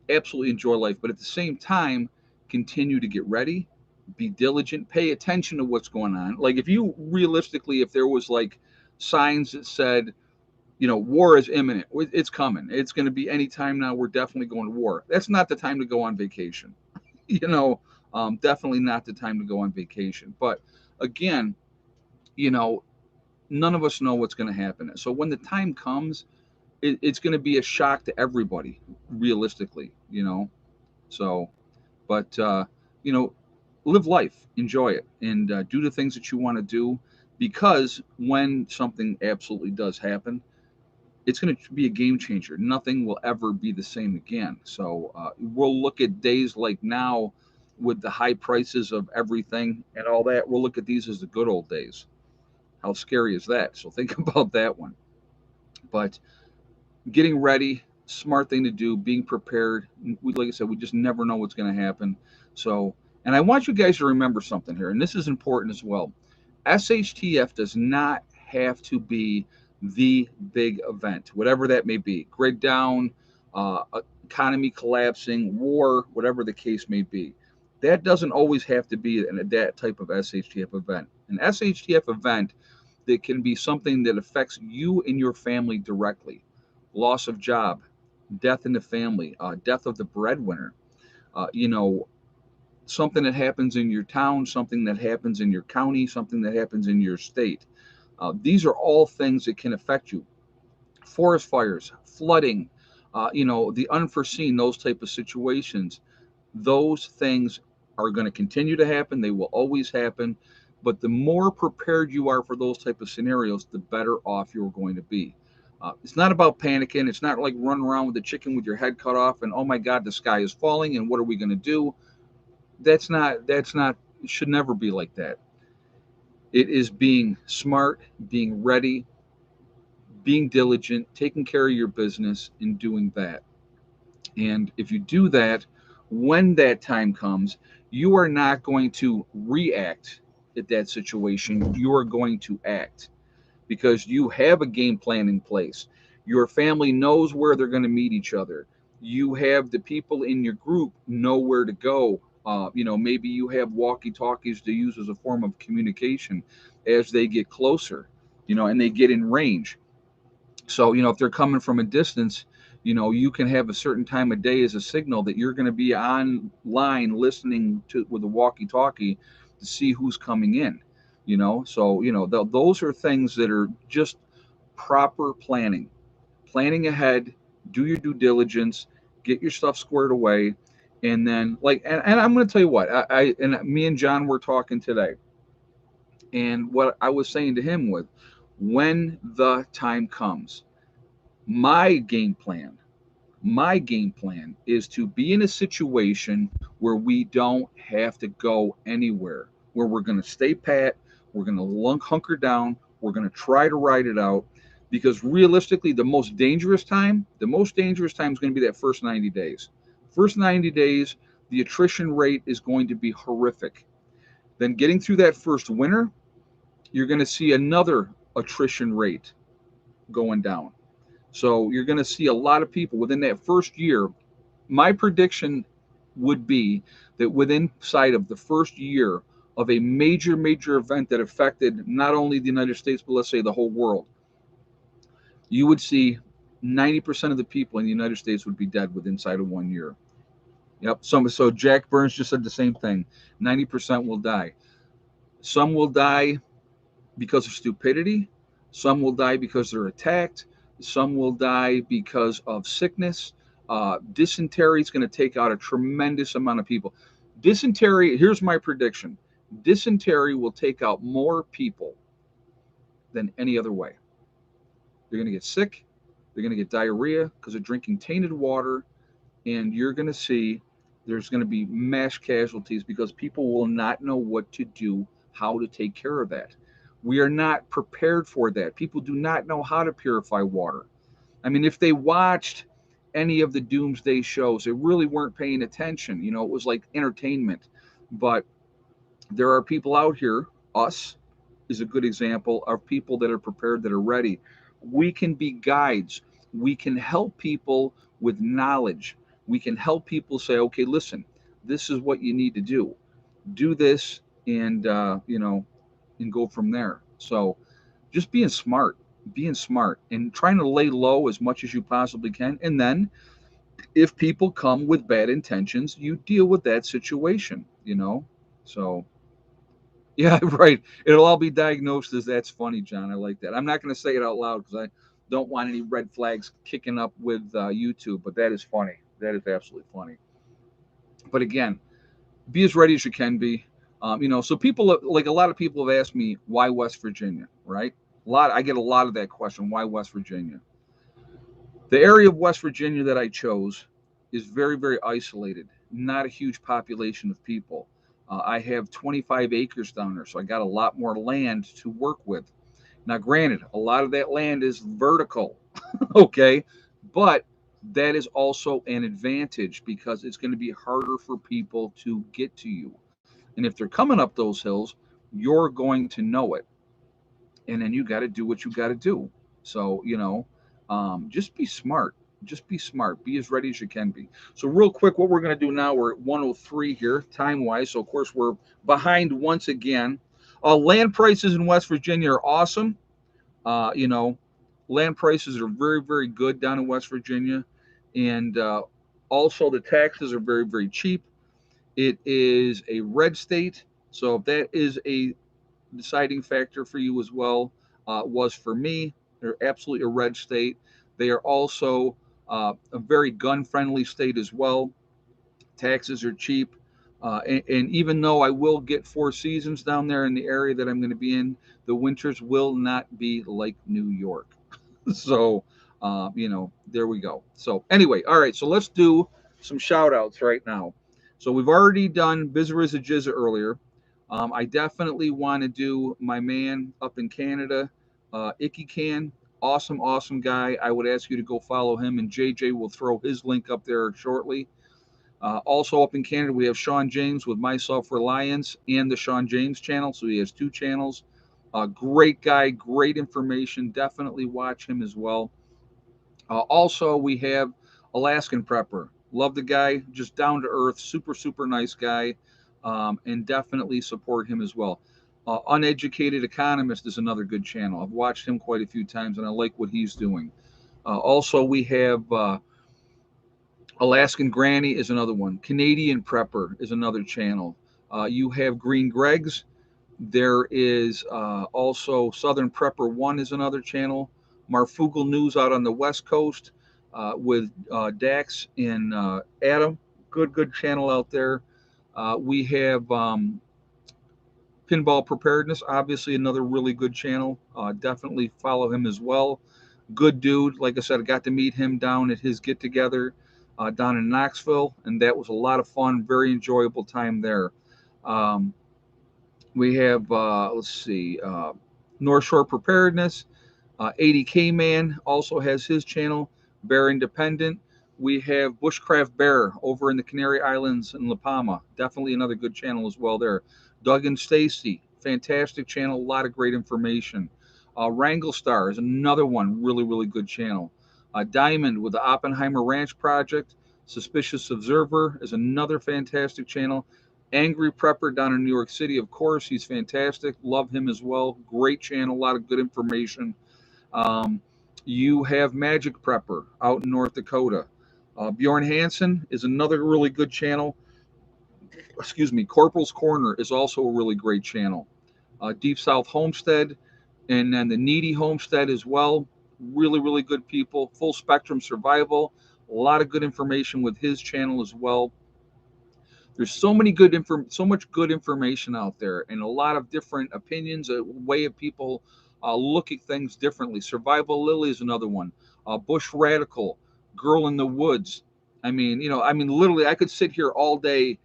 Absolutely enjoy life. But at the same time, continue to get ready. Be diligent. Pay attention to what's going on. Like if you realistically, if there was like signs that said, war is imminent. It's coming. It's going to be any time now. We're definitely going to war. That's not the time to go on vacation. Definitely not the time to go on vacation. But again, you know, none of us know what's going to happen. So when the time comes, it's going to be a shock to everybody, realistically. So, but you know, live life, enjoy it, and do the things that you want to do. Because when something absolutely does happen, it's going to be a game changer. Nothing will ever be the same again. So we'll look at days like now with the high prices of everything and all that. We'll look at these as the good old days. How scary is that? So think about that one. But getting ready, smart thing to do, being prepared. Like I said, we just never know what's going to happen. So, and I want you guys to remember something here, and this is important as well. SHTF does not have to be the big event, whatever that may be. Grid down, economy collapsing, war, whatever the case may be. That doesn't always have to be that type of SHTF event. An SHTF event that can be something that affects you and your family directly. Loss of job, death in the family, death of the breadwinner, you know, something that happens in your town, something that happens in your county, something that happens in your state. These are all things that can affect you. Forest fires, flooding, the unforeseen, those type of situations. Those things are going to continue to happen. They will always happen. But the more prepared you are for those type of scenarios, the better off you're going to be. It's not about panicking. It's not like running around with the chicken with your head cut off and, oh my God, the sky is falling and what are we going to do? That's not, it should never be like that. It is being smart, being ready, being diligent, taking care of your business, and doing that. And if you do that, when that time comes, you are not going to react at that situation. You are going to act because you have a game plan in place. Your family knows where they're going to meet each other. You have the people in your group know where to go. Maybe you have walkie talkies to use as a form of communication as they get closer, and they get in range. So, if they're coming from a distance, you can have a certain time of day as a signal that you're going to be online listening to with a walkie-talkie to see who's coming in. So those are things that are just proper planning ahead. Do your due diligence, get your stuff squared away, and then and I'm going to tell you what and me and John were talking today, and what I was saying to him was, when the time comes, my game plan my game plan is to be in a situation where we don't have to go anywhere, where we're going to stay pat, we're going to hunker down, we're going to try to ride it out, because realistically the most dangerous time is going to be that first 90 days. First 90 days, the attrition rate is going to be horrific. Then getting through that first winter, you're going to see another attrition rate going down. So you're going to see a lot of people within that first year. My prediction would be that within sight of the first year of a major event that affected not only the United States, but let's say the whole world, you would see 90% of the people in the United States would be dead within sight of 1 year. Yep. So Jack Burns just said the same thing. 90% will die. Some will die because of stupidity. Some will die because they're attacked. Some will die because of sickness. Dysentery is going to take out a tremendous amount of people. Dysentery, here's my prediction: dysentery will take out more people than any other way. They're going to get sick. They're going to get diarrhea because they're drinking tainted water. And you're going to see there's going to be mass casualties because people will not know what to do, how to take care of that. We are not prepared for that. People do not know how to purify water. I mean, if they watched any of the doomsday shows, they really weren't paying attention. It was like entertainment. But there are people out here, us is a good example of people that are prepared, that are ready. We can be guides. We can help people with knowledge. We can help people say, okay, listen, this is what you need to do. Do this, and go from there. So just being smart and trying to lay low as much as you possibly can. And then if people come with bad intentions, you deal with that situation. So yeah, right. It'll all be diagnosed as "that's funny, John." I like that. I'm not going to say it out loud because I don't want any red flags kicking up with YouTube, but that is funny. That is absolutely funny. But again, be as ready as you can be. So people, like a lot of people have asked me, why West Virginia, right? I get a lot of that question. Why West Virginia? The area of West Virginia that I chose is very isolated. Not a huge population of people. I have 25 acres down there, so I got a lot more land to work with. Now, granted, a lot of that land is vertical, okay, but that is also an advantage because it's going to be harder for people to get to you. And if they're coming up those hills, you're going to know it. And then you got to do what you got to do. So, just be smart. Just be smart. Be as ready as you can be. So, real quick, what we're going to do now, we're at 103 here, time wise. So, of course, we're behind once again. Land prices in West Virginia are awesome. Uh, you know, Land prices are very good down in West Virginia. And also, the taxes are very cheap. It is a red state. So, if that is a deciding factor for you as well, was for me. They're absolutely a red state. They are also a very gun friendly state as well. Taxes are cheap. And even though I will get 4 seasons down there in the area that I'm going to be in, the winters will not be like New York. So, there we go. So, anyway, all right. So, let's do some shout outs right now. So, we've already done Bizariza Jizza earlier. I definitely want to do my man up in Canada, Icky Can. Awesome guy. I would ask you to go follow him, and JJ will throw his link up there shortly. Also up in Canada, we have Sean James with Myself Reliance and the Sean James channel. So he has 2 channels. Great guy, great information. Definitely watch him as well. Also, we have Alaskan Prepper. Love the guy, just down to earth, super nice guy, and definitely support him as well. Uneducated Economist is another good channel. I've watched him quite a few times, and I like what he's doing. Also, we have Alaskan Granny is another one. Canadian Prepper is another channel. You have Green Greg's. There is also Southern Prepper One is another channel. Marfugal News out on the West Coast with Dax and Adam. Good channel out there. We have Pinball Preparedness, obviously another really good channel. Definitely follow him as well. Good dude. Like I said, I got to meet him down at his get together down in Knoxville, and that was a lot of fun. Very enjoyable time there. Um, we have let's see, North Shore Preparedness. 80K Man also has his channel, Bear Independent. We have Bushcraft Bear over in the Canary Islands in La Palma. Definitely another good channel as well there. Doug and Stacy, fantastic channel, a lot of great information. Wrangle Star is another one, really good channel. Diamond with the Oppenheimer Ranch Project. Suspicious Observer is another fantastic channel. Angry Prepper down in New York City, of course, he's fantastic. Love him as well. Great channel, a lot of good information. Um, you have Magic Prepper out in North Dakota. Bjorn Hansen is another really good channel. Excuse me. Corporal's Corner is also a really great channel. Deep South Homestead, and then the Needy Homestead as well. Really good people. Full Spectrum Survival. A lot of good information with his channel as well. There's so much good information out there, and a lot of different opinions, a way of people look at things differently. Survival Lily is another one. Bush Radical, Girl in the Woods. Literally, I could sit here all day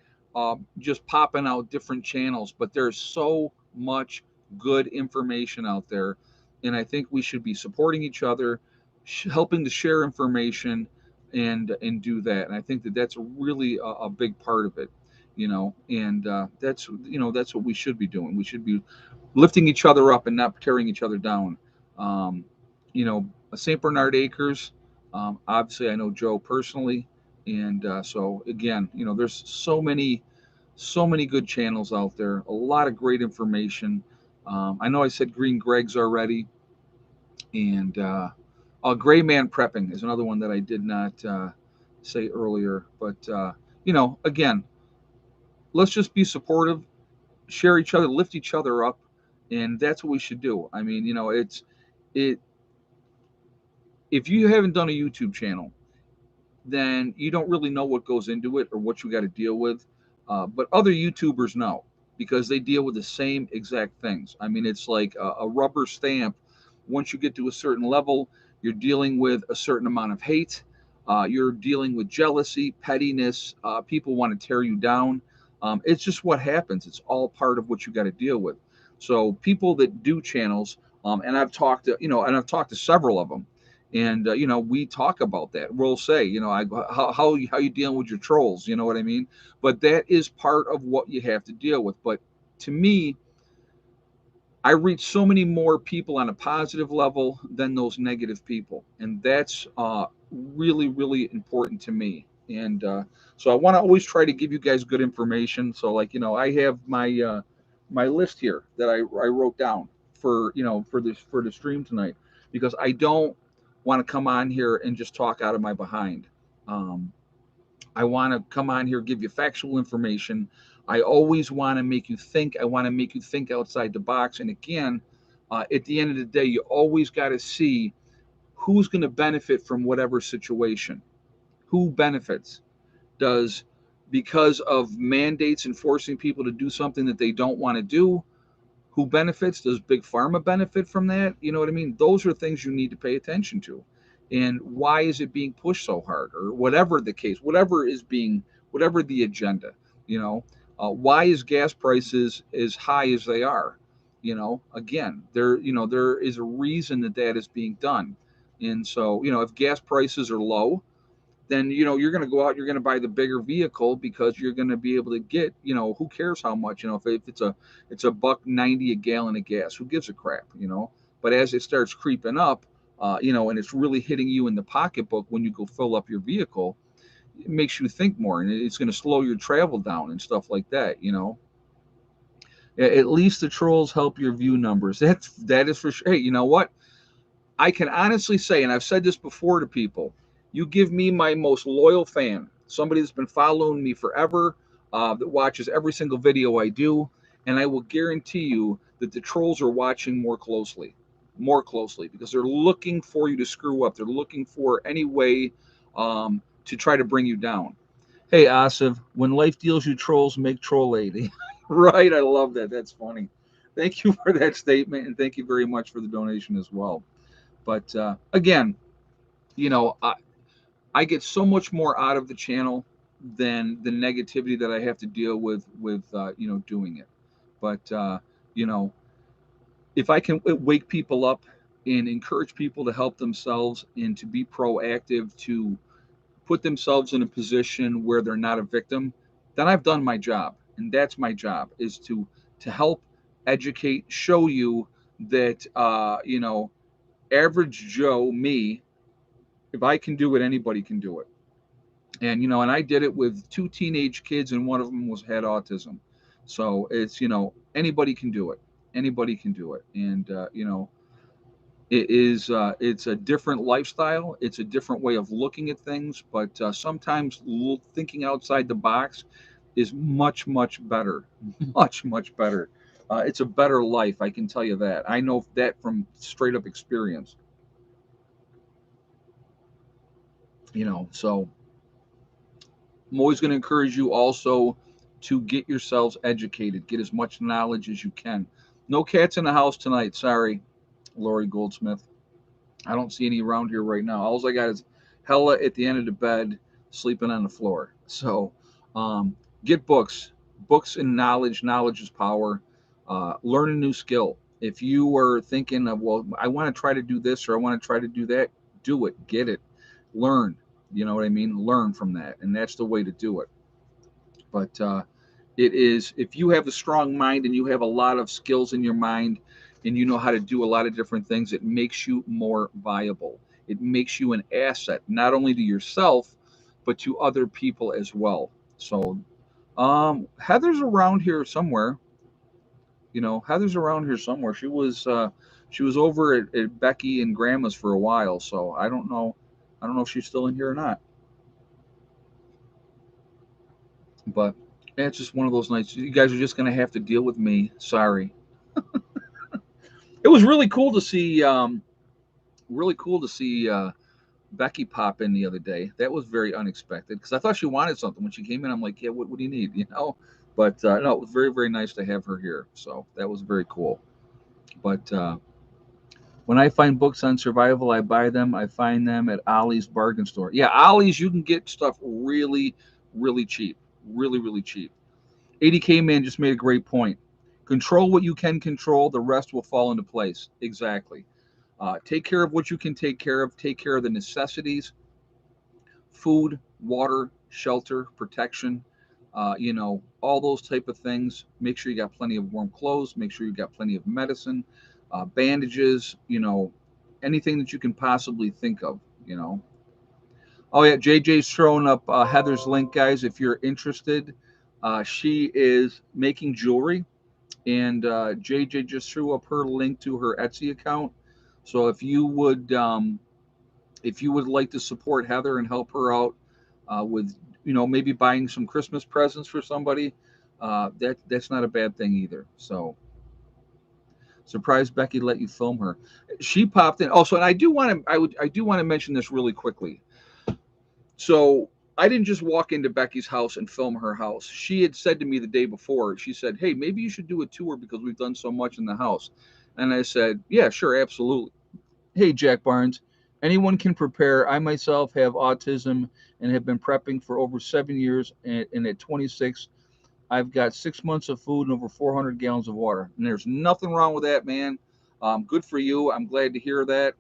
just popping out different channels, but there's so much good information out there, and I think we should be supporting each other, helping to share information, and do that. And I think that that's really a big part of it, and that's what we should be doing. We should be lifting each other up and not tearing each other down. um, St. Bernard Acres, obviously I know Joe personally, and so again, there's so many good channels out there, a lot of great information. I know I said Green Greg's already, and Gray Man Prepping is another one that I did not say earlier, but again, let's just be supportive, share each other, lift each other up, and that's what we should do. I mean, it. If you haven't done a YouTube channel, then you don't really know what goes into it or what you got to deal with. But other YouTubers know because they deal with the same exact things. I mean, it's like a rubber stamp. Once you get to a certain level, you're dealing with a certain amount of hate. You're dealing with jealousy, pettiness. People want to tear you down. It's just what happens. It's all part of what you got to deal with. So people that do channels, and I've talked to several of them, and we talk about that. We'll say, how you dealing with your trolls, you know what I mean? But that is part of what you have to deal with. But to me, I reach so many more people on a positive level than those negative people, and that's really important to me. And so I want to always try to give you guys good information. So, like, I have my list here that I wrote down for the stream tonight, because I don't want to come on here and just talk out of my behind. Um, I want to come on here, give you factual information. I always want to make you think. I want to make you think outside the box. And again, at the end of the day, you always got to see who's going to benefit from whatever situation. Who benefits? Does, because of mandates and forcing people to do something that they don't want to do, who benefits? Does Big Pharma benefit from that? You know what I mean? Those are things you need to pay attention to. And why is it being pushed so hard, or whatever the case, whatever the agenda, why is gas prices as high as they are? Again, there is a reason that is being done. And so, if gas prices are low, then you're going to go out, you're going to buy the bigger vehicle, because you're going to be able to get, who cares how much, if it's a $1.90 a gallon of gas, who gives a crap? But as it starts creeping up, and it's really hitting you in the pocketbook when you go fill up your vehicle, it makes you think more, and it's going to slow your travel down and stuff like that. At least the trolls help your view numbers. That is for sure. Hey, you know what? I can honestly say, and I've said this before to people, you give me my most loyal fan, somebody that's been following me forever, that watches every single video I do, and I will guarantee you that the trolls are watching more closely, because they're looking for you to screw up. They're looking for any way to try to bring you down. Hey, Asif, when life deals you trolls, make troll lady. Right, I love that. That's funny. Thank you for that statement, and thank you very much for the donation as well. But again, you know, I get so much more out of the channel than the negativity that I have to deal with doing it. But you know, if I can wake people up and encourage people to help themselves and to be proactive, to put themselves in a position where they're not a victim, then I've done my job. And that's my job, is to help educate, show you that average Joe, me, if I can do it, anybody can do it. And and I did it with two teenage kids, and one of them had autism. So it's anybody can do it. Anybody can do it. And it's a different lifestyle. It's a different way of looking at things. But sometimes thinking outside the box is much better, much better. It's a better life, I can tell you that. I know that from straight up experience. So I'm always going to encourage you also to get yourselves educated, get as much knowledge as you can. No cats in the house tonight. Sorry, Lori Goldsmith. I don't see any around here right now. All I got is Hella at the end of the bed, sleeping on the floor. So, um, get books, books and knowledge. Knowledge is power. Learn a new skill. If you are thinking of, well, I want to try to do this or I want to try to do that, do it. Get it. Learn. You know what I mean? Learn from that, and that's the way to do it. But it is, if you have a strong mind and you have a lot of skills in your mind and you know how to do a lot of different things, it makes you more viable. It makes you an asset, not only to yourself, but to other people as well. So, Heather's around here somewhere. Heather's around here somewhere. She was over at Becky and Grandma's for a while, so I don't know. I don't know if she's still in here or not. But it's just one of those nights. You guys are just gonna have to deal with me. Sorry. It was really cool to see. Really cool to see Becky pop in the other day. That was very unexpected because I thought she wanted something when she came in. I'm like, yeah, what do you need? But no, it was very nice to have her here. So that was very cool. But when I find books on survival, I buy them. I find them at Ollie's bargain store. Yeah, Ollie's, you can get stuff really cheap, really cheap. 80K man just made a great point. Control what you can control, the rest will fall into place. Exactly. Take care of what you can take care of. Take care of the necessities: food, water, shelter, protection. All those type of things. Make sure you got plenty of warm clothes. Make sure you got plenty of medicine, bandages. Anything that you can possibly think of. Oh yeah, JJ's throwing up Heather's link, guys. If you're interested, she is making jewelry, and JJ just threw up her link to her Etsy account. So if you would like to support Heather and help her out with maybe buying some Christmas presents for somebody, that's not a bad thing either. So surprised Becky let you film her. She popped in also, and I do want to mention this really quickly. So I didn't just walk into Becky's house and film her house. She had said to me the day before, she said, "Hey, maybe you should do a tour because we've done so much in the house." And I said, "Yeah, sure, absolutely." Hey, Jack Barnes, anyone can prepare. I myself have autism and have been prepping for over 7 years. And at 26, I've got 6 months of food and over 400 gallons of water. And there's nothing wrong with that, man. Good for you. I'm glad to hear that.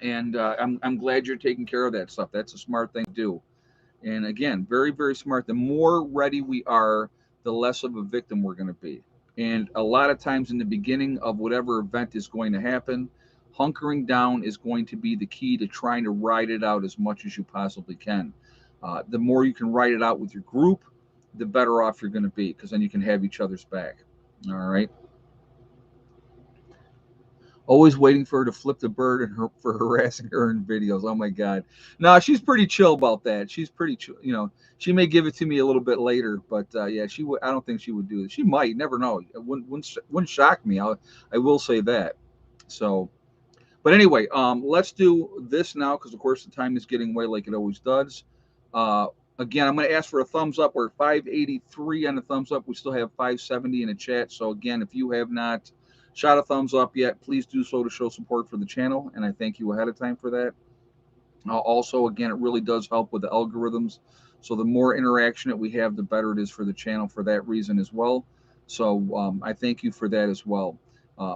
And I'm glad you're taking care of that stuff. That's a smart thing to do. And again, very smart. The more ready we are, the less of a victim we're going to be. And a lot of times in the beginning of whatever event is going to happen, hunkering down is going to be the key to trying to ride it out as much as you possibly can. The more you can ride it out with your group, the better off you're going to be, because then you can have each other's back. All right. Always waiting for her to flip the bird and her for harassing her in videos. Oh my God. No, she's pretty chill about that. She's pretty chill. You know, she may give it to me a little bit later, but yeah, she would. I don't think she would do it. She might. Never know. It wouldn't shock me. I will say that. So, but anyway, let's do this now because of course the time is getting away like it always does. Uh, again, I'm going to ask for a thumbs up. We're 583 on the thumbs up. We still have 570 in the chat. So again, if you have not shot a thumbs up yet, please do so to show support for the channel, and I thank you ahead of time for that. Also, again, it really does help with the algorithms. So the more interaction that we have, the better it is for the channel for that reason as well. So I thank you for that as well.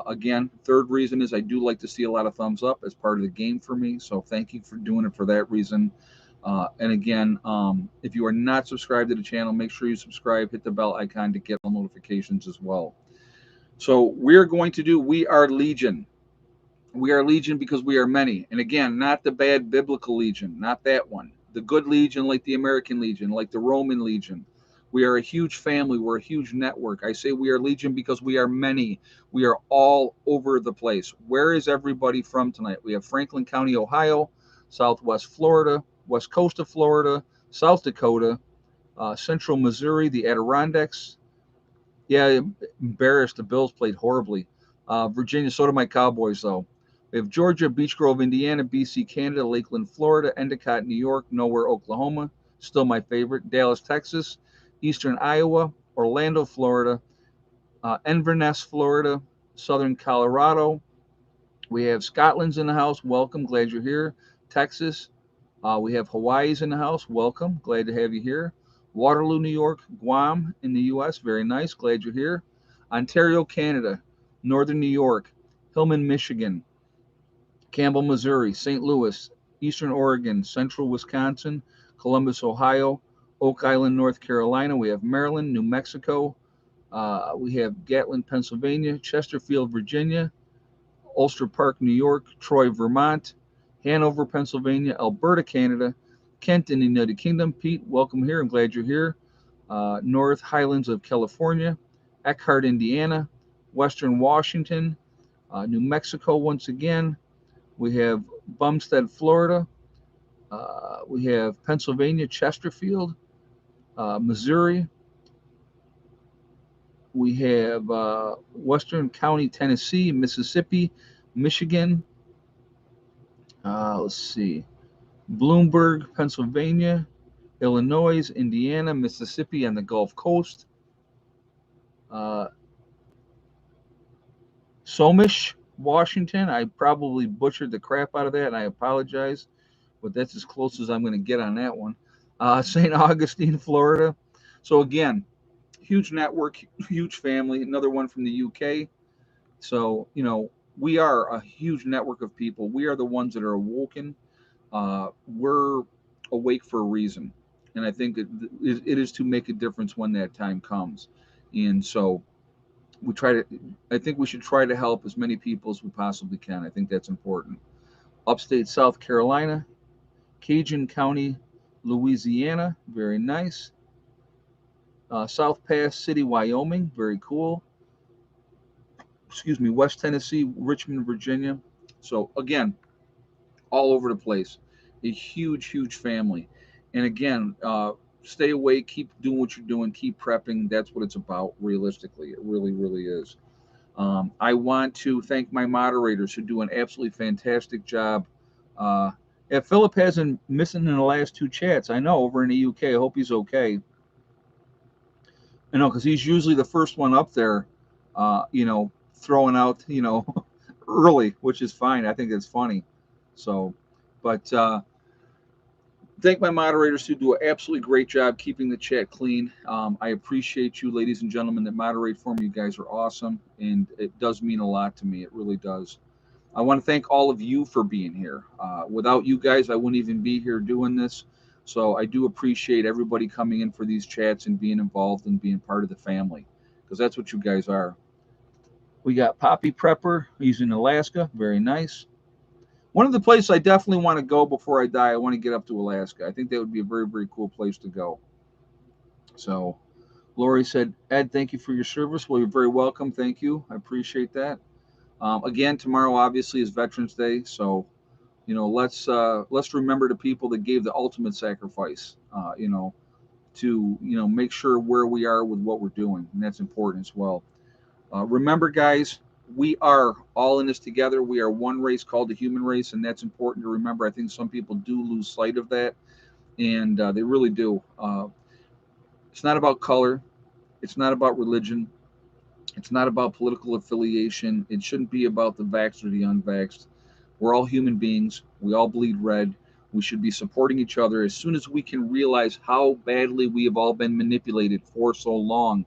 Again, third reason is I do like to see a lot of thumbs up as part of the game for me. So thank you for doing it for that reason. And again, if you are not subscribed to the channel, make sure you subscribe, hit the bell icon to get all notifications as well. So we're going to do We Are Legion. We are legion because we are many. And again, not the bad biblical legion, not that one. The good legion, like the American legion, like the Roman legion. We are a huge family. We're a huge network. I say we are legion because we are many. We are all over the place. Where is everybody from tonight? We have Franklin County, Ohio, Southwest Florida, West Coast of Florida, South Dakota, Central Missouri, the Adirondacks. Yeah, embarrassed. The Bills played horribly. Virginia, so do my Cowboys, though. We have Georgia, Beech Grove, Indiana, BC, Canada, Lakeland, Florida, Endicott, New York, Nowhere, Oklahoma, still my favorite, Dallas, Texas, Eastern Iowa, Orlando, Florida, Inverness, Florida, Southern Colorado. We have Scotland's in the house. Welcome. Glad you're here. Texas. We have Hawaii's in the house. Welcome. Glad to have you here. Waterloo, New York. Guam in the U.S. Very nice. Glad you're here. Ontario, Canada. Northern New York. Hillman, Michigan. Campbell, Missouri, St. Louis, Eastern Oregon, Central Wisconsin, Columbus, Ohio, Oak Island, North Carolina. We have Maryland, New Mexico. We have Gatlin, Pennsylvania, Chesterfield, Virginia, Ulster Park, New York, Troy, Vermont, Hanover, Pennsylvania, Alberta, Canada, Kent in the United Kingdom. Pete, welcome here. I'm glad you're here. North Highlands of California, Eckhart, Indiana, Western Washington, New Mexico once again. We have Bumstead, Florida. We have Pennsylvania, Chesterfield, Missouri. We have Western County, Tennessee, Mississippi, Michigan. Let's see. Bloomberg, Pennsylvania, Illinois, Indiana, Mississippi, and the Gulf Coast. Somish, Washington. I probably butchered the crap out of that, and I apologize, but that's as close as I'm going to get on that one. St. Augustine, Florida. So again, huge network, huge family. Another one from the UK. So we are a huge network of people. We are the ones that are awoken. We're awake for a reason, and I think it is to make a difference when that time comes. And so I think we should try to help as many people as we possibly can. I think that's important. Upstate South Carolina, Cajun County, Louisiana, very nice. South Pass City, Wyoming, very cool. Excuse me, West Tennessee, Richmond, Virginia. So again, all over the place. A huge, huge family. And again, stay awake, keep doing what you're doing, keep prepping. That's what it's about, realistically. It really, really is. I want to thank my moderators who do an absolutely fantastic job. Yeah, Philip hasn't missing in the last two chats. I know, over in the UK. I hope he's okay. Because he's usually the first one up there, throwing out, early, which is fine. I think it's funny. So, but thank my moderators who do an absolutely great job keeping the chat clean. I appreciate you, ladies and gentlemen, that moderate for me. You guys are awesome, and it does mean a lot to me. It really does. I want to thank all of you for being here. Without you guys, I wouldn't even be here doing this. So I do appreciate everybody coming in for these chats and being involved and being part of the family, because that's what you guys are. We got Poppy Prepper. He's in Alaska. Very nice. One of the places I definitely want to go before I die, I want to get up to Alaska. I think that would be a very, very cool place to go. So Lori said, Ed, thank you for your service. Well, you're very welcome. Thank you. I appreciate that. Again, tomorrow obviously is Veterans Day, so let's remember the people that gave the ultimate sacrifice. To make sure where we are with what we're doing, and that's important as well. Remember, guys, we are all in this together. We are one race called the human race, and that's important to remember. I think some people do lose sight of that, and they really do. It's not about color. It's not about religion. It's not about political affiliation. It shouldn't be about the vaxxed or the unvaxxed. We're all human beings. We all bleed red. We should be supporting each other as soon as we can realize how badly we have all been manipulated for so long.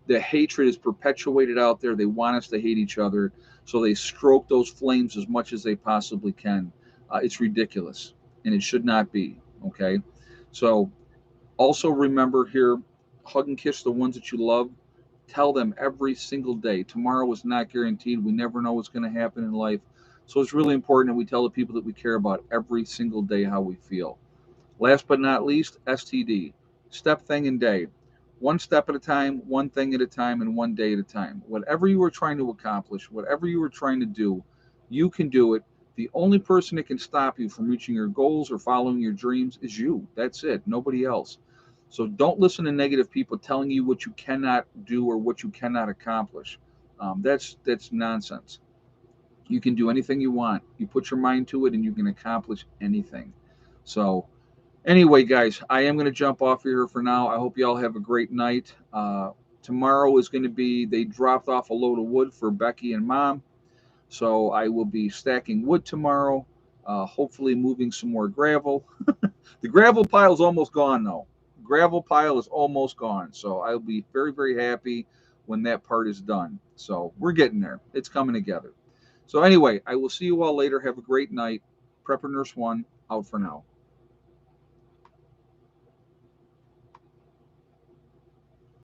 The hatred is perpetuated out there. They want us to hate each other, so they stroke those flames as much as they possibly can. It's ridiculous, and it should not be. Okay, so also remember here, hug and kiss the ones that you love. Tell them every single day. Tomorrow is not guaranteed. We never know what's going to happen in life. So it's really important that we tell the people that we care about every single day how we feel. Last but not least, STD. Step, thing, and day. One step at a time, one thing at a time, and one day at a time. Whatever you are trying to accomplish, whatever you are trying to do, you can do it. The only person that can stop you from reaching your goals or following your dreams is you. That's it. Nobody else. So don't listen to negative people telling you what you cannot do or what you cannot accomplish. That's nonsense. You can do anything you want. You put your mind to it, and you can accomplish anything. So anyway, guys, I am going to jump off here for now. I hope you all have a great night. Tomorrow is going to be, they dropped off a load of wood for Becky and Mom. So I will be stacking wood tomorrow, hopefully moving some more gravel. The gravel pile is almost gone, though. Gravel pile is almost gone. So I'll be very, very happy when that part is done. So we're getting there. It's coming together. So anyway, I will see you all later. Have a great night. Prepper Nurse 1 out for now.